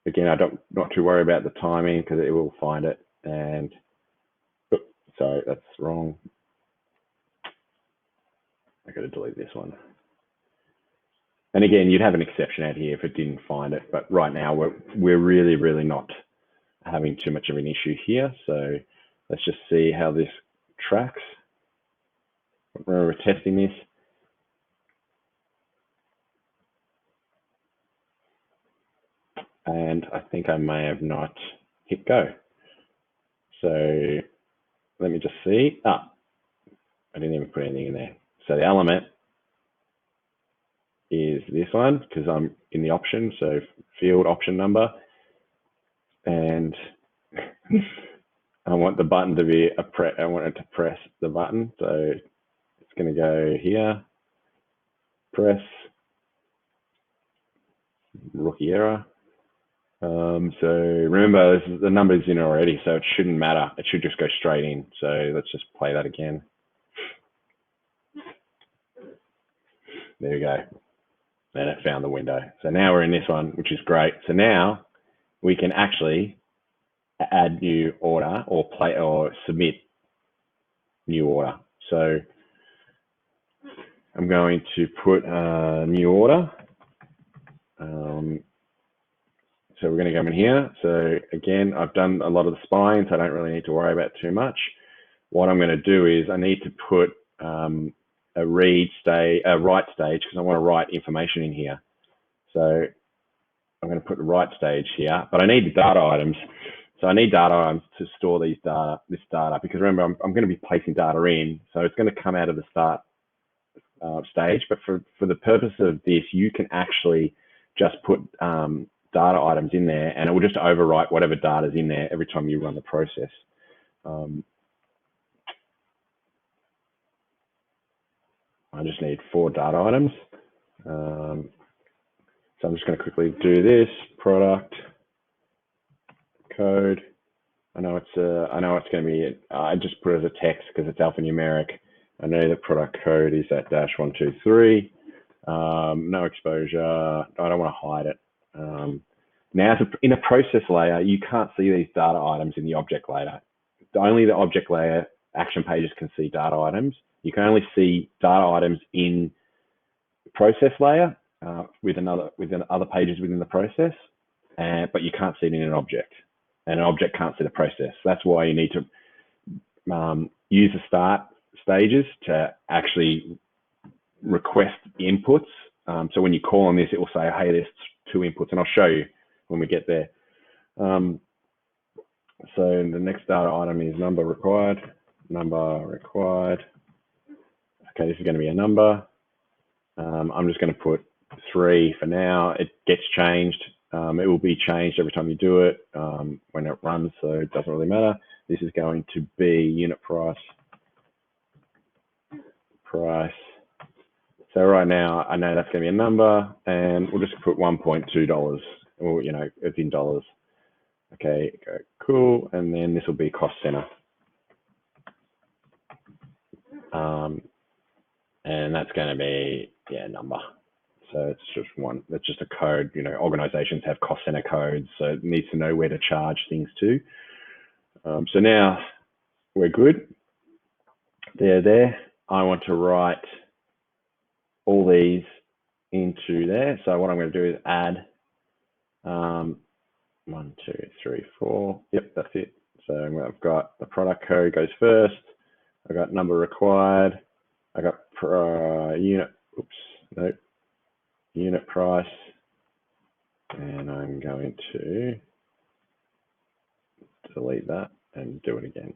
Again, not too worry about the timing because it will find it. And oops, sorry, that's wrong. I got to delete this one. And again, you'd have an exception out here if it didn't find it. But right now, we're really, really not having too much of an issue here. So let's just see how this tracks. Remember, we're testing this. And I think I may have not hit go. So let me just see. I didn't even put anything in there. So the element is this one because I'm in the option. So field option number. And I want the button to be I want it to press the button. So it's going to go here, press, rookie error. So remember, the number's in already, so it shouldn't matter. It should just go straight in. So let's just play that again. There we go. And it found the window. So now we're in this one, which is great. So now we can actually add new order or submit new order. So I'm going to put a new order. So we're going to come in here. So again, I've done a lot of the spine, so I don't really need to worry about too much. What I'm going to do is I need to put a write stage because I want to write information in here. So I'm going to put the write stage here, but I need the data items. So I need data items to store this data, because remember, I'm going to be placing data in. So it's going to come out of the start stage, but for the purpose of this, you can actually just put data items in there and it will just overwrite whatever data is in there every time you run the process. I just need 4 data items. So I'm just going to quickly do this product code. I know it's going to be, I just put it as a text because it's alphanumeric. I know the product code is that -123. No exposure. I don't want to hide it. Now, in a process layer, you can't see these data items in the object layer. Only the object layer action pages can see data items. You can only see data items in process layer within other pages within the process, but you can't see it in an object, and an object can't see the process. That's why you need to use the start stages to actually request inputs. So when you call on this, it will say, hey, there's 2 inputs, and I'll show you when we get there. So the next data item is number required. Okay, this is going to be a number. I'm just going to put 3 for now. It gets changed. It will be changed every time you do it when it runs, so it doesn't really matter. This is going to be unit price. So right now, I know that's going to be a number, and we'll just put $1.2, or it's in dollars. Okay, cool, and then this will be cost center. And that's going to be number. So it's just one. That's just a code. Organizations have cost center codes, so it needs to know where to charge things to. So now we're good. They're there. I want to write all these into there. So what I'm going to do is add 1, 2, 3, 4. Yep, that's it. So I've got the product code goes first. I've got number required. I got unit price, and I'm going to delete that and do it again.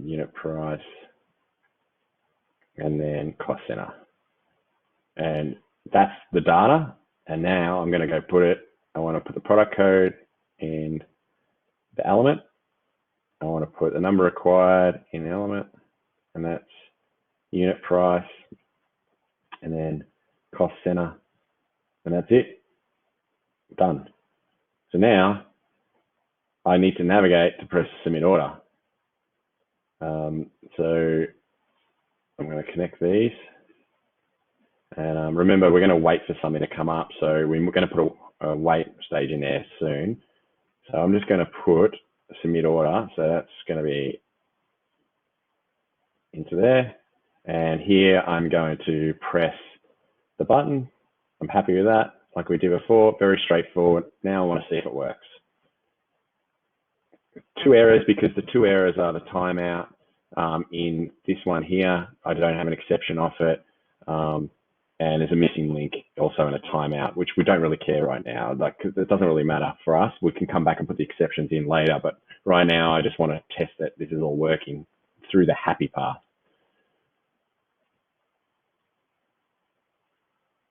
Unit price. and then cost center. And that's the data. And now I'm going to go I want to put the product code in the element. I want to put the number required in the element, and that's unit price, and then cost center, and that's it. Done. So now I need to navigate to press submit order. So I'm going to connect these. And remember, we're going to wait for something to come up. So we're going to put a wait stage in there soon. So I'm just going to put a submit order. So that's going to be into there. And here I'm going to press the button. I'm happy with that, like we did before. Very straightforward. Now I want to see if it works. 2 errors, because the 2 errors are the timeout. In this one here, I don't have an exception off it. And there's a missing link also in a timeout, which we don't really care right now. Like, it doesn't really matter for us. We can come back and put the exceptions in later, but right now I just want to test that this is all working through the happy path.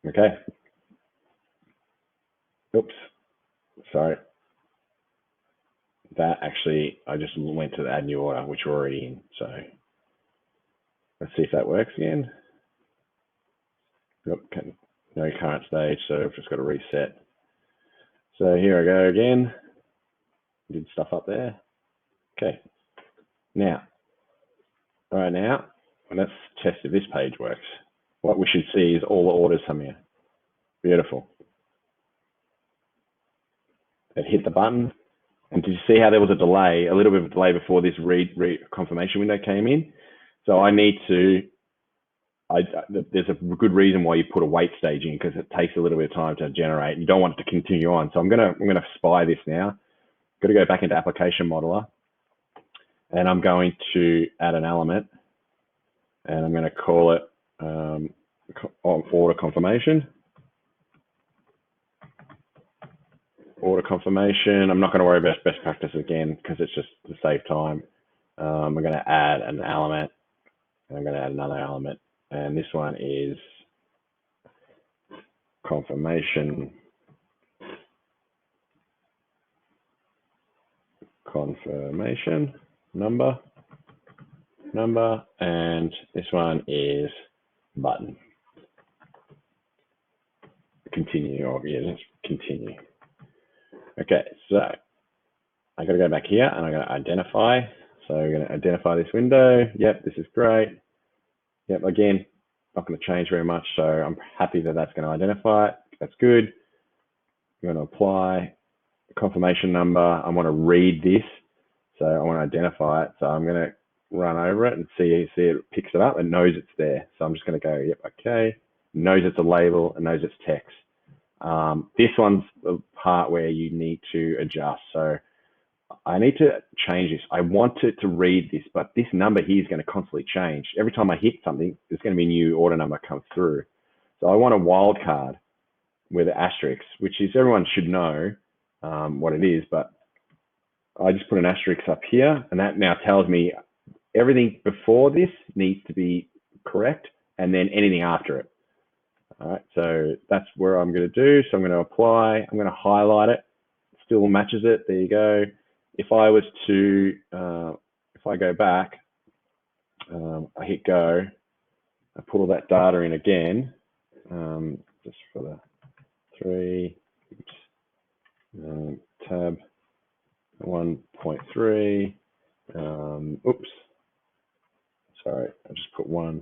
Okay. Oops, sorry. That actually, I just went to the add new order, which we're already in. So let's see if that works again. Nope, no current stage, so I've just got to reset. So here I go again. Did stuff up there. Okay. Now, right now, let's test if this page works. What we should see is all the orders from here. Beautiful. It hit the button. And did you see how there was a delay, a little bit of a delay before this read confirmation window came in? So I need to, there's a good reason why you put a wait stage in, because it takes a little bit of time to generate. You don't want it to continue on. So I'm gonna spy this now. Got to go back into application modeler, and I'm going to add an element, and I'm going to call it order confirmation. Order confirmation. I'm not going to worry about best practice again, because it's just to save time. I'm going to add an element, and I'm going to add another element, and this one is confirmation number, and this one is button. Continue, or yeah, let's continue. Okay, so I got to go back here, and I'm going to identify. So we're going to identify this window. Yep, this is great. Yep, again, not going to change very much, so I'm happy that that's going to identify it. That's good. I'm going to apply confirmation number. I want to read this, so I want to identify it. So I'm going to run over it and see it picks it up and knows it's there. So I'm just going to go, yep, okay. Knows it's a label and knows it's text. This one's the part where you need to adjust. So I need to change this. I want it to read this, but this number here is going to constantly change. Every time I hit something, there's going to be a new order number come through. So I want a wildcard with an asterisk, which is, everyone should know what it is, but I just put an asterisk up here, and that now tells me everything before this needs to be correct, and then anything after it. All right, so that's where I'm going to do. So I'm going to apply, I'm going to highlight it, still matches it, there you go. If I was to, if I go back, I hit go, I put all that data in again, just for the 3, tab 1.3, oops, sorry, I just put 1.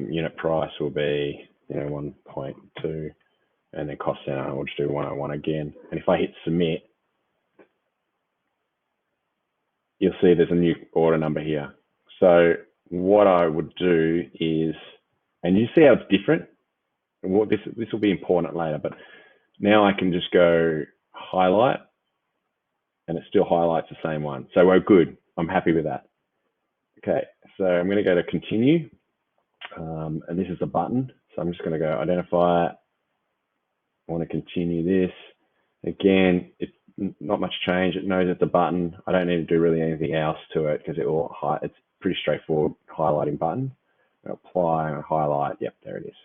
Unit price will be, 1.2, and then cost center, we'll just do 101 again. And if I hit submit, you'll see there's a new order number here. So what I would do is, and you see how it's different. This will be important later, but now I can just go highlight, and it still highlights the same one. So we're good. I'm happy with that. Okay, so I'm going to go to continue, and this is a button. So I'm just going to go identify it. I want to continue this. Again, it's not much change. It knows it's a button. I don't need to do really anything else to it, because it's pretty straightforward highlighting button. apply and highlight. Yep, there it is.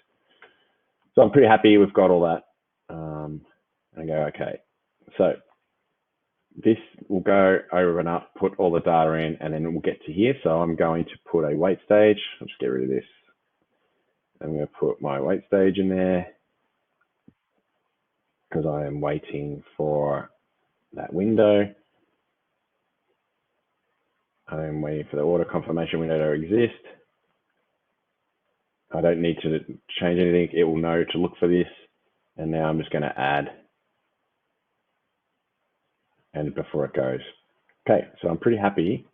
So I'm pretty happy we've got all that. And go, okay. So this will go over and up, put all the data in, and then we'll get to here. So I'm going to put a wait stage. I'll just get rid of this. I'm going to put my wait stage in there because I am waiting for that window. I am waiting for the order confirmation window to exist. I don't need to change anything. It will know to look for this. And now I'm just going to add and before it goes. Okay, so I'm pretty happy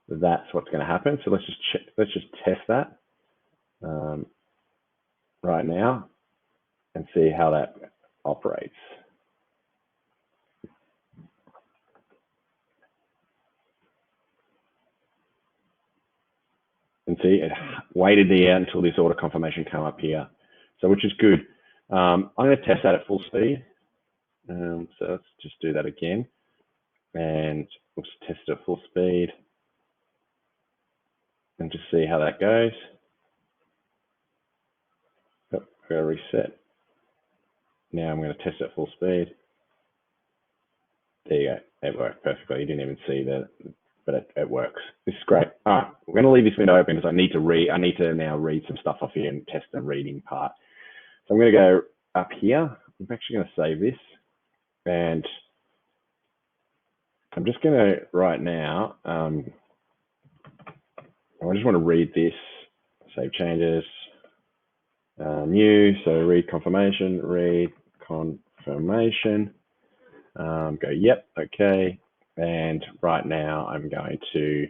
that that's what's going to happen. So let's just check, let's just test that right now and see how that operates. And see, it waited there until this order confirmation came up here. So which is good. I'm going to test that at full speed. So let's just do that again. And we'll just test it at full speed and just see how that goes. Oh, I'm going to reset. Now I'm going to test it at full speed. There you go. It worked perfectly. You didn't even see that, but it works. This is great. All right, we're going to leave this window open because I need to now read some stuff off here and test the reading part. So I'm going to go up here. I'm actually going to save this, and I'm just going to right now. I just want to read this. Save changes. New. So read confirmation. Read confirmation. Go yep. Okay. And right now I'm going to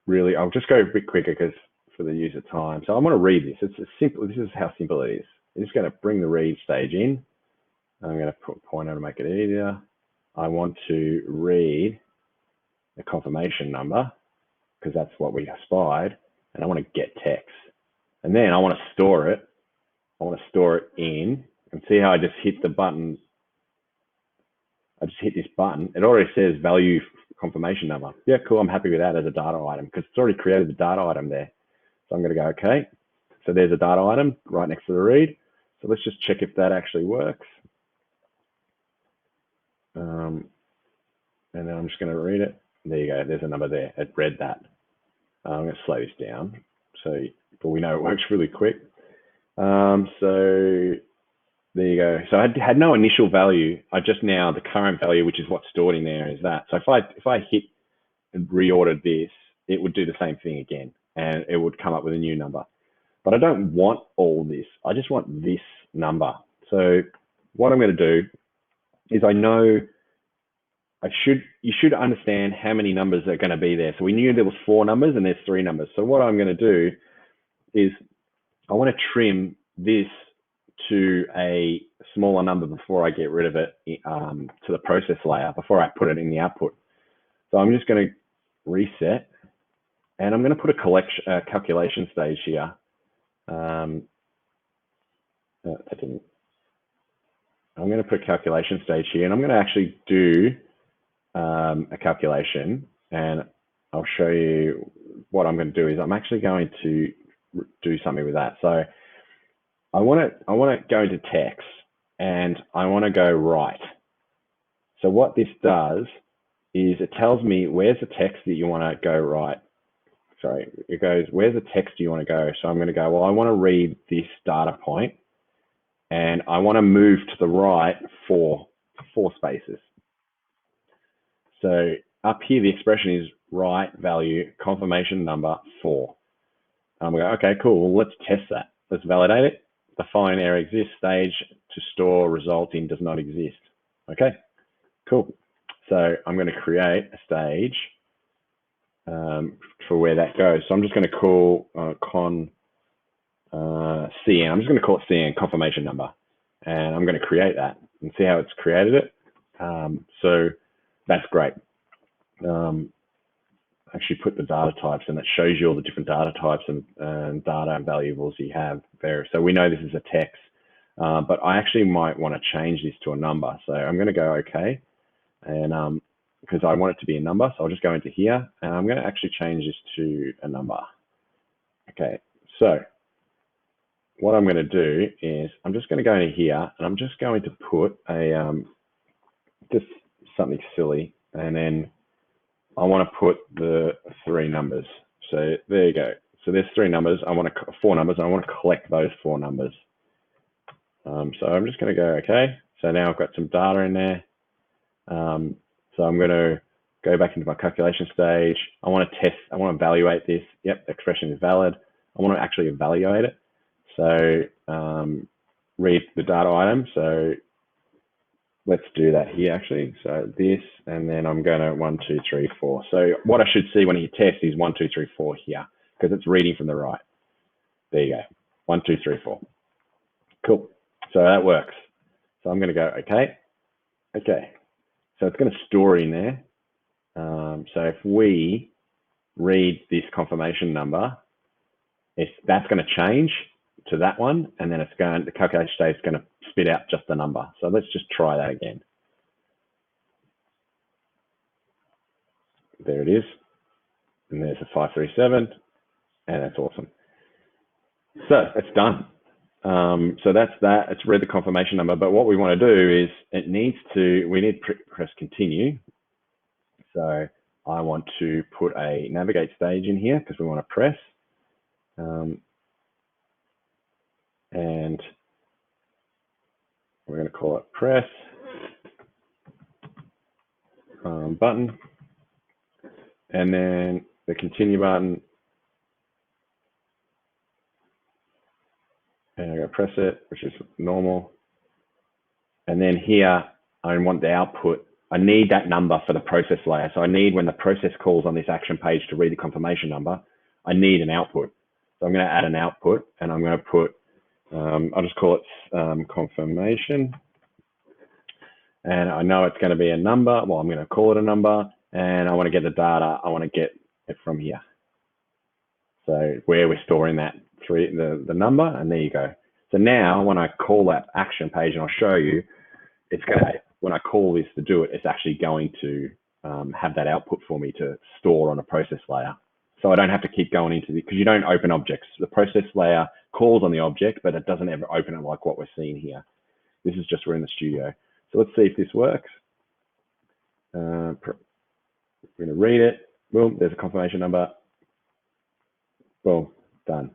really. I'll just go a bit quicker because for the user time. So I'm going to read this. It's simple. This is how simple it is. I'm just going to bring the read stage in. I'm going to put a pointer to make it easier. I want to read the confirmation number because that's what we spied, and I want to get text. And then I want to store it. I want to store it in, and see how I just hit the button. I just hit this button. It already says value confirmation number. Yeah, cool. I'm happy with that as a data item because it's already created the data item there. So I'm going to go, okay. So there's a data item right next to the read. So let's just check if that actually works. And then I'm just going to read it. There you go. There's a number there. It read that. I'm going to slow this down. But we know it works really quick. So there you go. So I had no initial value. I just now the current value, which is what's stored in there, is that. So if I hit and reordered this, it would do the same thing again, and it would come up with a new number. But I don't want all this. I just want this number. So what I'm going to do is I know you should understand how many numbers are going to be there. So we knew there was 4 numbers and there's 3 numbers. So what I'm going to do is I want to trim this to a smaller number before I get rid of it to the process layer, before I put it in the output. So I'm just going to reset, and I'm going to put a calculation stage here. I'm going to put a calculation stage here, and I'm going to actually do a calculation, and I'll show you what I'm going to do is I'm actually going to do something with that. So I want to go into text, and I want to go right. So what this does is it tells me where's the text that you want to go right. Sorry, it goes, where's the text you want to go? So I'm going to go, well, I want to read this data point, and I want to move to the right 4 spaces. So up here, the expression is right value, confirmation number 4. We go, okay, cool. Well, let's test that. Let's validate it. The following error exists. Stage to store result in does not exist. Okay, cool. So I'm going to create a stage for where that goes. So I'm just going to call CN. I'm just going to call it CN, confirmation number. And I'm going to create that and see how it's created it. So that's great. Actually put the data types, and it shows you all the different data types and data and variables you have there. So we know this is a text, but I actually might want to change this to a number. So I'm going to go okay, and because I want it to be a number, so I'll just go into here, and I'm going to actually change this to a number. Okay, So what I'm going to do is I'm just going to go into here and I'm just going to put a just something silly, and then I want to put the 3 numbers. So there you go. So there's 3 numbers. I want to 4 numbers. I want to collect those 4 numbers. So I'm just going to go okay. So now I've got some data in there. So I'm going to go back into my calculation stage. I want to test. I want to evaluate this. Yep, the expression is valid. I want to actually evaluate it. So read the data item. So let's do that here actually. So this, and then I'm going to 1, 2, 3, 4. So what I should see when you test is 1, 2, 3, 4 here, because it's reading from the right. There you go. 1, 2, 3, 4. Cool. So that works. So I'm going to go okay. Okay. So it's going to store in there. So if we read this confirmation number, that's going to change to that one, and then the calculation stage is going to spit out just the number. So let's just try that again. There it is. And there's a 537, and that's awesome. So it's done. So that's that. It's read the confirmation number, but what we want to do is we need to press continue. So I want to put a navigate stage in here because we want to press. And we're going to call it press button. And then the continue button. And I'm going to press it, which is normal. And then here, I want the output. I need that number for the process layer. So I need, when the process calls on this action page to read the confirmation number, I need an output. So I'm going to add an output, and I'm going to put, I'll just call it confirmation. And I know it's going to be a number. Well, I'm going to call it a number, and I want to get the data. I want to get it from here. So where we're storing that the number, and there you go. So now when I call that action page, and I'll show you, it's going to, when I call this to do it, it's actually going to have that output for me to store on a process layer. So I don't have to keep going into the, because you don't open objects. The process layer calls on the object, but it doesn't ever open it like what we're seeing here. This is just, we're in the studio. So let's see if this works. We're going to read it. Boom, there's a confirmation number. Boom, done.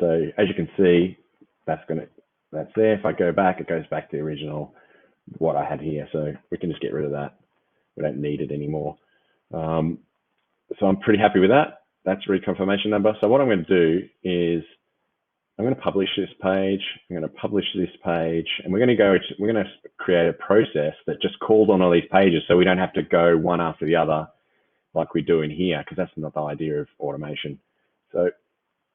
So as you can see, that's there. If I go back, it goes back to the original, what I had here. So we can just get rid of that. We don't need it anymore. So I'm pretty happy with that. That's read confirmation number. So what I'm going to do is I'm going to publish this page. I'm going to publish this page, and we're going to create a process that just calls on all these pages, so we don't have to go one after the other like we do in here, because that's not the idea of automation. So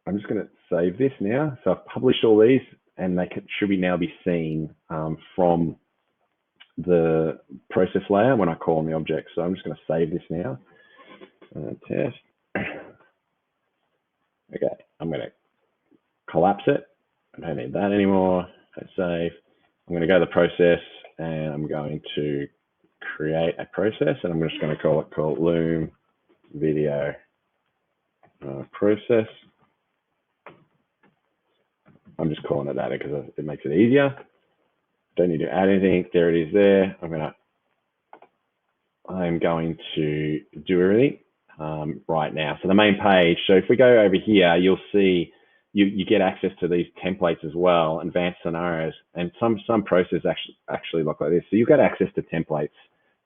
I'm just going to save this now. So I've published all these, and they should now be seen from the process layer when I call on the object. So I'm just going to save this now. Test. Okay, I'm going to collapse it. I don't need that anymore. I save. I'm going to go to the process, and I'm going to create a process, and I'm just going to call it Loom Video Process. I'm just calling it that because it makes it easier. Don't need to add anything. There it is there. I'm going to do everything right now. So the main page. So if we go over here, you'll see you get access to these templates as well, advanced scenarios, and some processes actually look like this. So you've got access to templates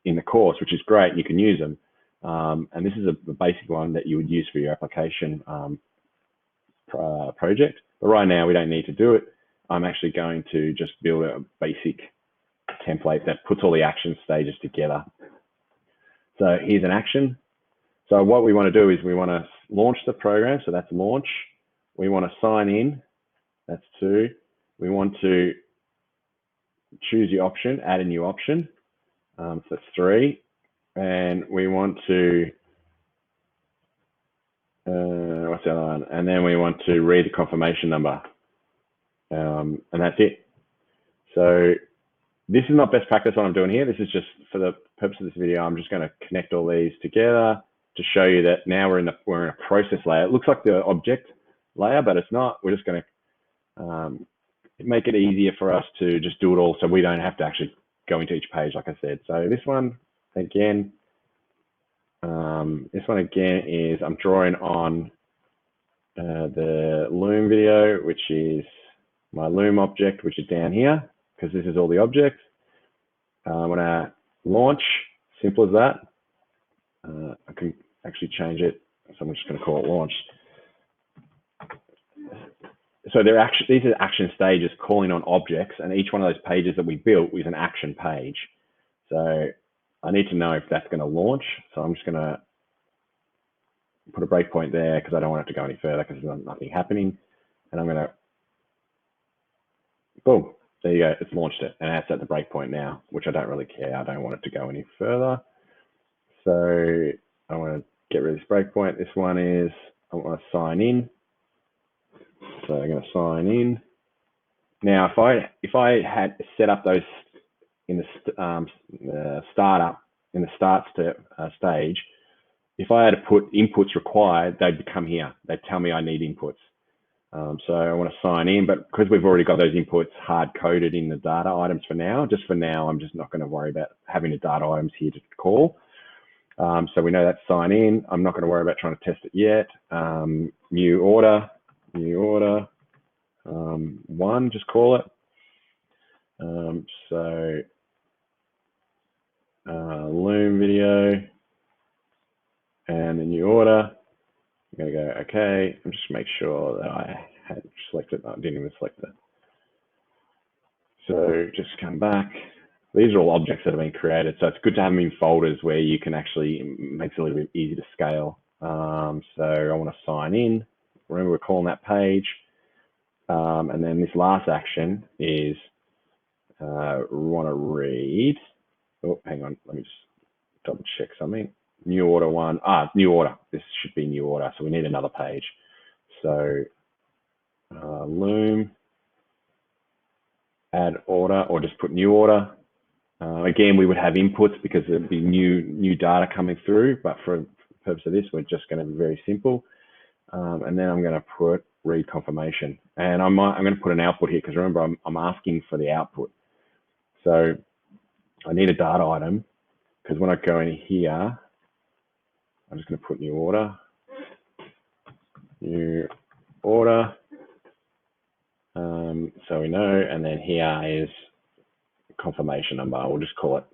in the course, which is great. You can use them. And this is a basic one that you would use for your application project. But right now we don't need to do it. I'm actually going to just build a basic template that puts all the action stages together. So here's an action. So what we want to do is we want to launch the program. So that's launch. We want to sign in. That's 2. We want to choose your option, add a new option. So that's 3. And we want to, what's the other one? And then we want to read the confirmation number. And that's it. So this is not best practice what I'm doing here. This is just for the purpose of this video. I'm just going to connect all these together. to show you that now we're in a process layer. It looks like the object layer, but it's not. We're just going to make it easier for us to just do it all, so we don't have to actually go into each page, like I said. So this one again, is I'm drawing on the Loom video, which is my Loom object, which is down here, because this is all the objects. I'm going to launch, simple as that. I can actually change it, so I'm just going to call it launch. So these are action stages calling on objects, and each one of those pages that we built is an action page. So I need to know if that's going to launch. So I'm just going to put a breakpoint there because I don't want it to go any further because there's nothing happening. And I'm going to, boom, there you go, it's launched it. And that's at the breakpoint now, which I don't really care. I don't want it to go any further. So I want to get rid of this breakpoint. This one is, I want to sign in. So I'm going to sign in. Now, if I had set up those in the startup, in the start stage, if I had to put inputs required, they'd come here. They'd tell me I need inputs. So I want to sign in, but because we've already got those inputs hard coded in the data items for now, I'm just not going to worry about having the data items here to call. So we know that's sign in. I'm not going to worry about trying to test it yet. New order, one, just call it. Loom video and the new order. I'm going to go, okay, and just make sure that I had selected, I didn't even select that. So just come back. These are all objects that have been created. So it's good to have them in folders where you can actually, it makes it a little bit easy to scale. So I want to sign in. Remember, we're calling that page. And then this last action is we want to read. Oh, hang on. Let me just double check something. New order one. New order. This should be new order. So we need another page. So Loom, add order, or just put new order. Again, we would have inputs because there'd be new data coming through. But for the purpose of this, we're just going to be very simple. And then I'm going to put read confirmation. And I'm going to put an output here because remember, I'm asking for the output. So I need a data item because when I go in here, I'm just going to put new order. So we know, and then here is confirmation number. We'll just call it,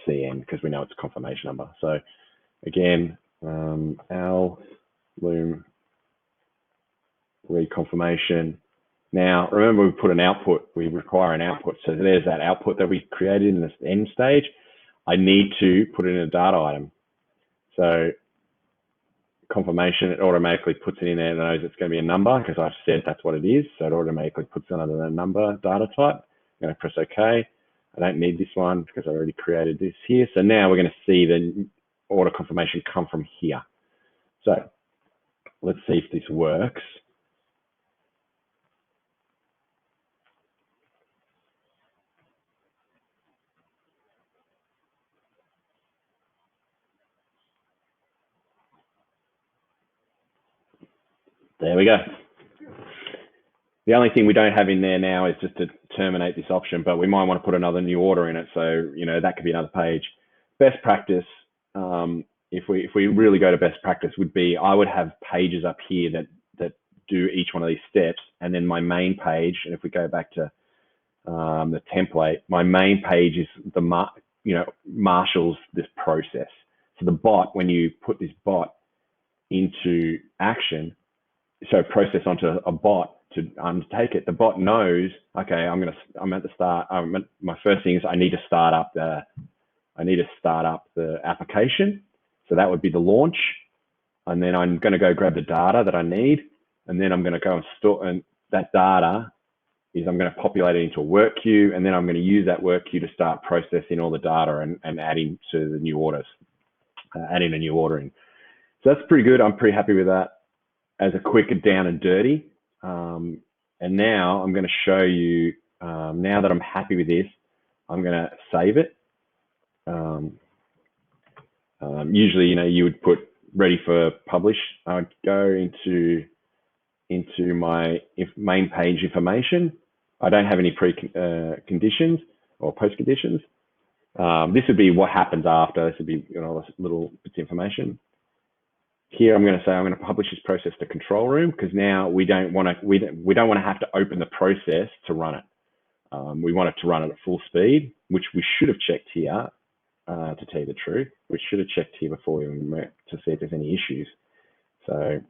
CN because we know it's a confirmation number. So again, L Loom read confirmation. Now, remember we put an output. We require an output. So there's that output that we created in this end stage. I need to put it in a data item. So confirmation, it automatically puts it in there and knows it's going to be a number because I've said that's what it is. So it automatically puts it under the number data type. I'm going to press OK. I don't need this one because I already created this here. So now we're going to see the order confirmation come from here. So let's see if this works. There we go. The only thing we don't have in there now is just to terminate this option, but we might want to put another new order in it. So, that could be another page. Best practice, if we really go to best practice, would be I would have pages up here that do each one of these steps. And then my main page, and if we go back to the template, my main page is marshals this process. So the bot, when you put this bot into action, so process onto a bot to undertake it, the bot knows, okay, I'm at the start. My first thing is I need to start up the application. So that would be the launch. And then I'm going to go grab the data that I need. And then I'm going to go and store, and that data is I'm going to populate it into a work queue. And then I'm going to use that work queue to start processing all the data and adding to the new orders, adding a new order in. So that's pretty good. I'm pretty happy with that as a quick down and dirty. And now I'm going to show you, now that I'm happy with this, I'm going to save it. Usually, you would put ready for publish. I'd go into my main page information. I don't have any conditions or post conditions. This would be what happens after. This would be little bits of information. Here I'm going to say I'm going to publish this process to control room, because now we don't want to have to open the process to run it. We want it to run it at full speed, which we should have checked here. To tell you the truth, we should have checked here before we went to see if there's any issues. So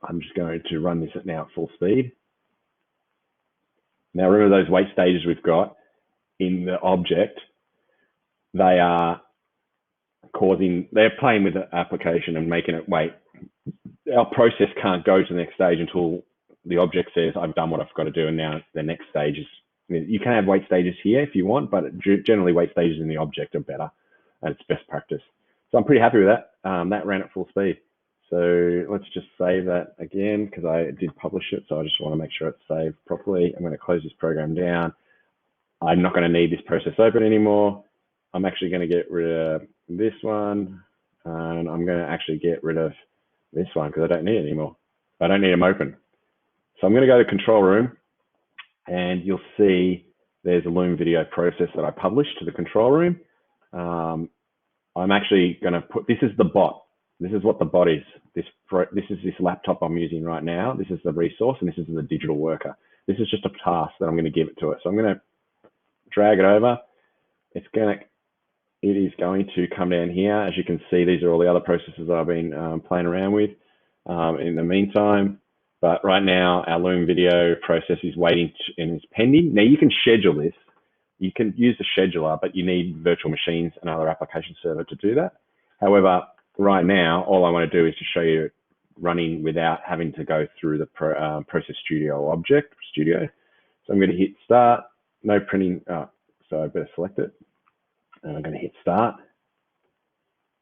I'm just going to run this now at full speed. Now remember those wait stages we've got in the object, they're playing with the application and making it wait. Our process can't go to the next stage until the object says, I've done what I've got to do, and now the next stage is, you can have wait stages here if you want, but generally wait stages in the object are better, and it's best practice. So I'm pretty happy with that. That ran at full speed. So let's just save that again, because I did publish it, so I just want to make sure it's saved properly. I'm going to close this program down. I'm not going to need this process open anymore. I'm actually going to get rid of this one, and I'm going to actually get rid of this one because I don't need it anymore. I don't need them open. So I'm going to go to control room, and you'll see there's a Loom video process that I published to the control room. I'm actually going to put, this is the bot. This is what the bot is. This is this laptop I'm using right now. This is the resource, and this is the digital worker. This is just a task that I'm going to give it to it. So I'm going to drag it over. It is going to come down here. As you can see, these are all the other processes I've been playing around with in the meantime. But right now, our Loom video process is waiting and is pending. Now you can schedule this. You can use the scheduler, but you need virtual machines and other application server to do that. However, right now, all I want to do is to show you it running without having to go through the Process Studio object studio. So I'm going to hit start. No printing. So I better select it. And I'm going to hit start.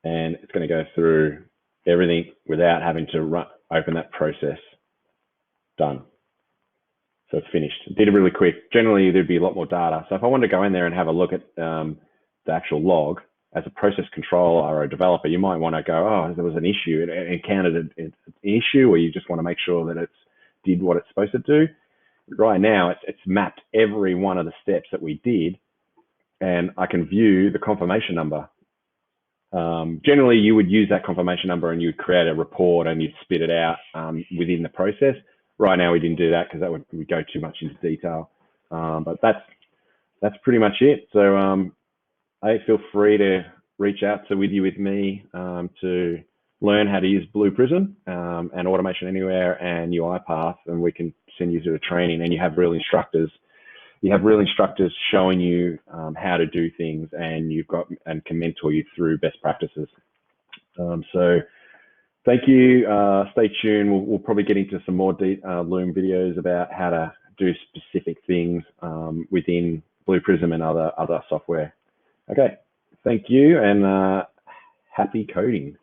And it's going to go through everything without having to open that process. Done. So it's finished. It did it really quick. Generally, there'd be a lot more data. So if I wanted to go in there and have a look at the actual log, as a process controller or a developer, you might want to go, oh, there was an issue. It encountered an issue, or you just want to make sure that it did what it's supposed to do. Right now, it's mapped every one of the steps that we did, and I can view the confirmation number. Generally, you would use that confirmation number and you'd create a report and you'd spit it out within the process. Right now, we didn't do that because that would go too much into detail. But that's pretty much it. So I feel free to reach out with me to learn how to use Blue Prism and Automation Anywhere and UiPath, and we can send you through a training, and you have real instructors. You have real instructors showing you how to do things, and can mentor you through best practices. So thank you. Stay tuned. We'll probably get into some more Loom videos about how to do specific things within Blue Prism and other software. Okay, thank you, and happy coding.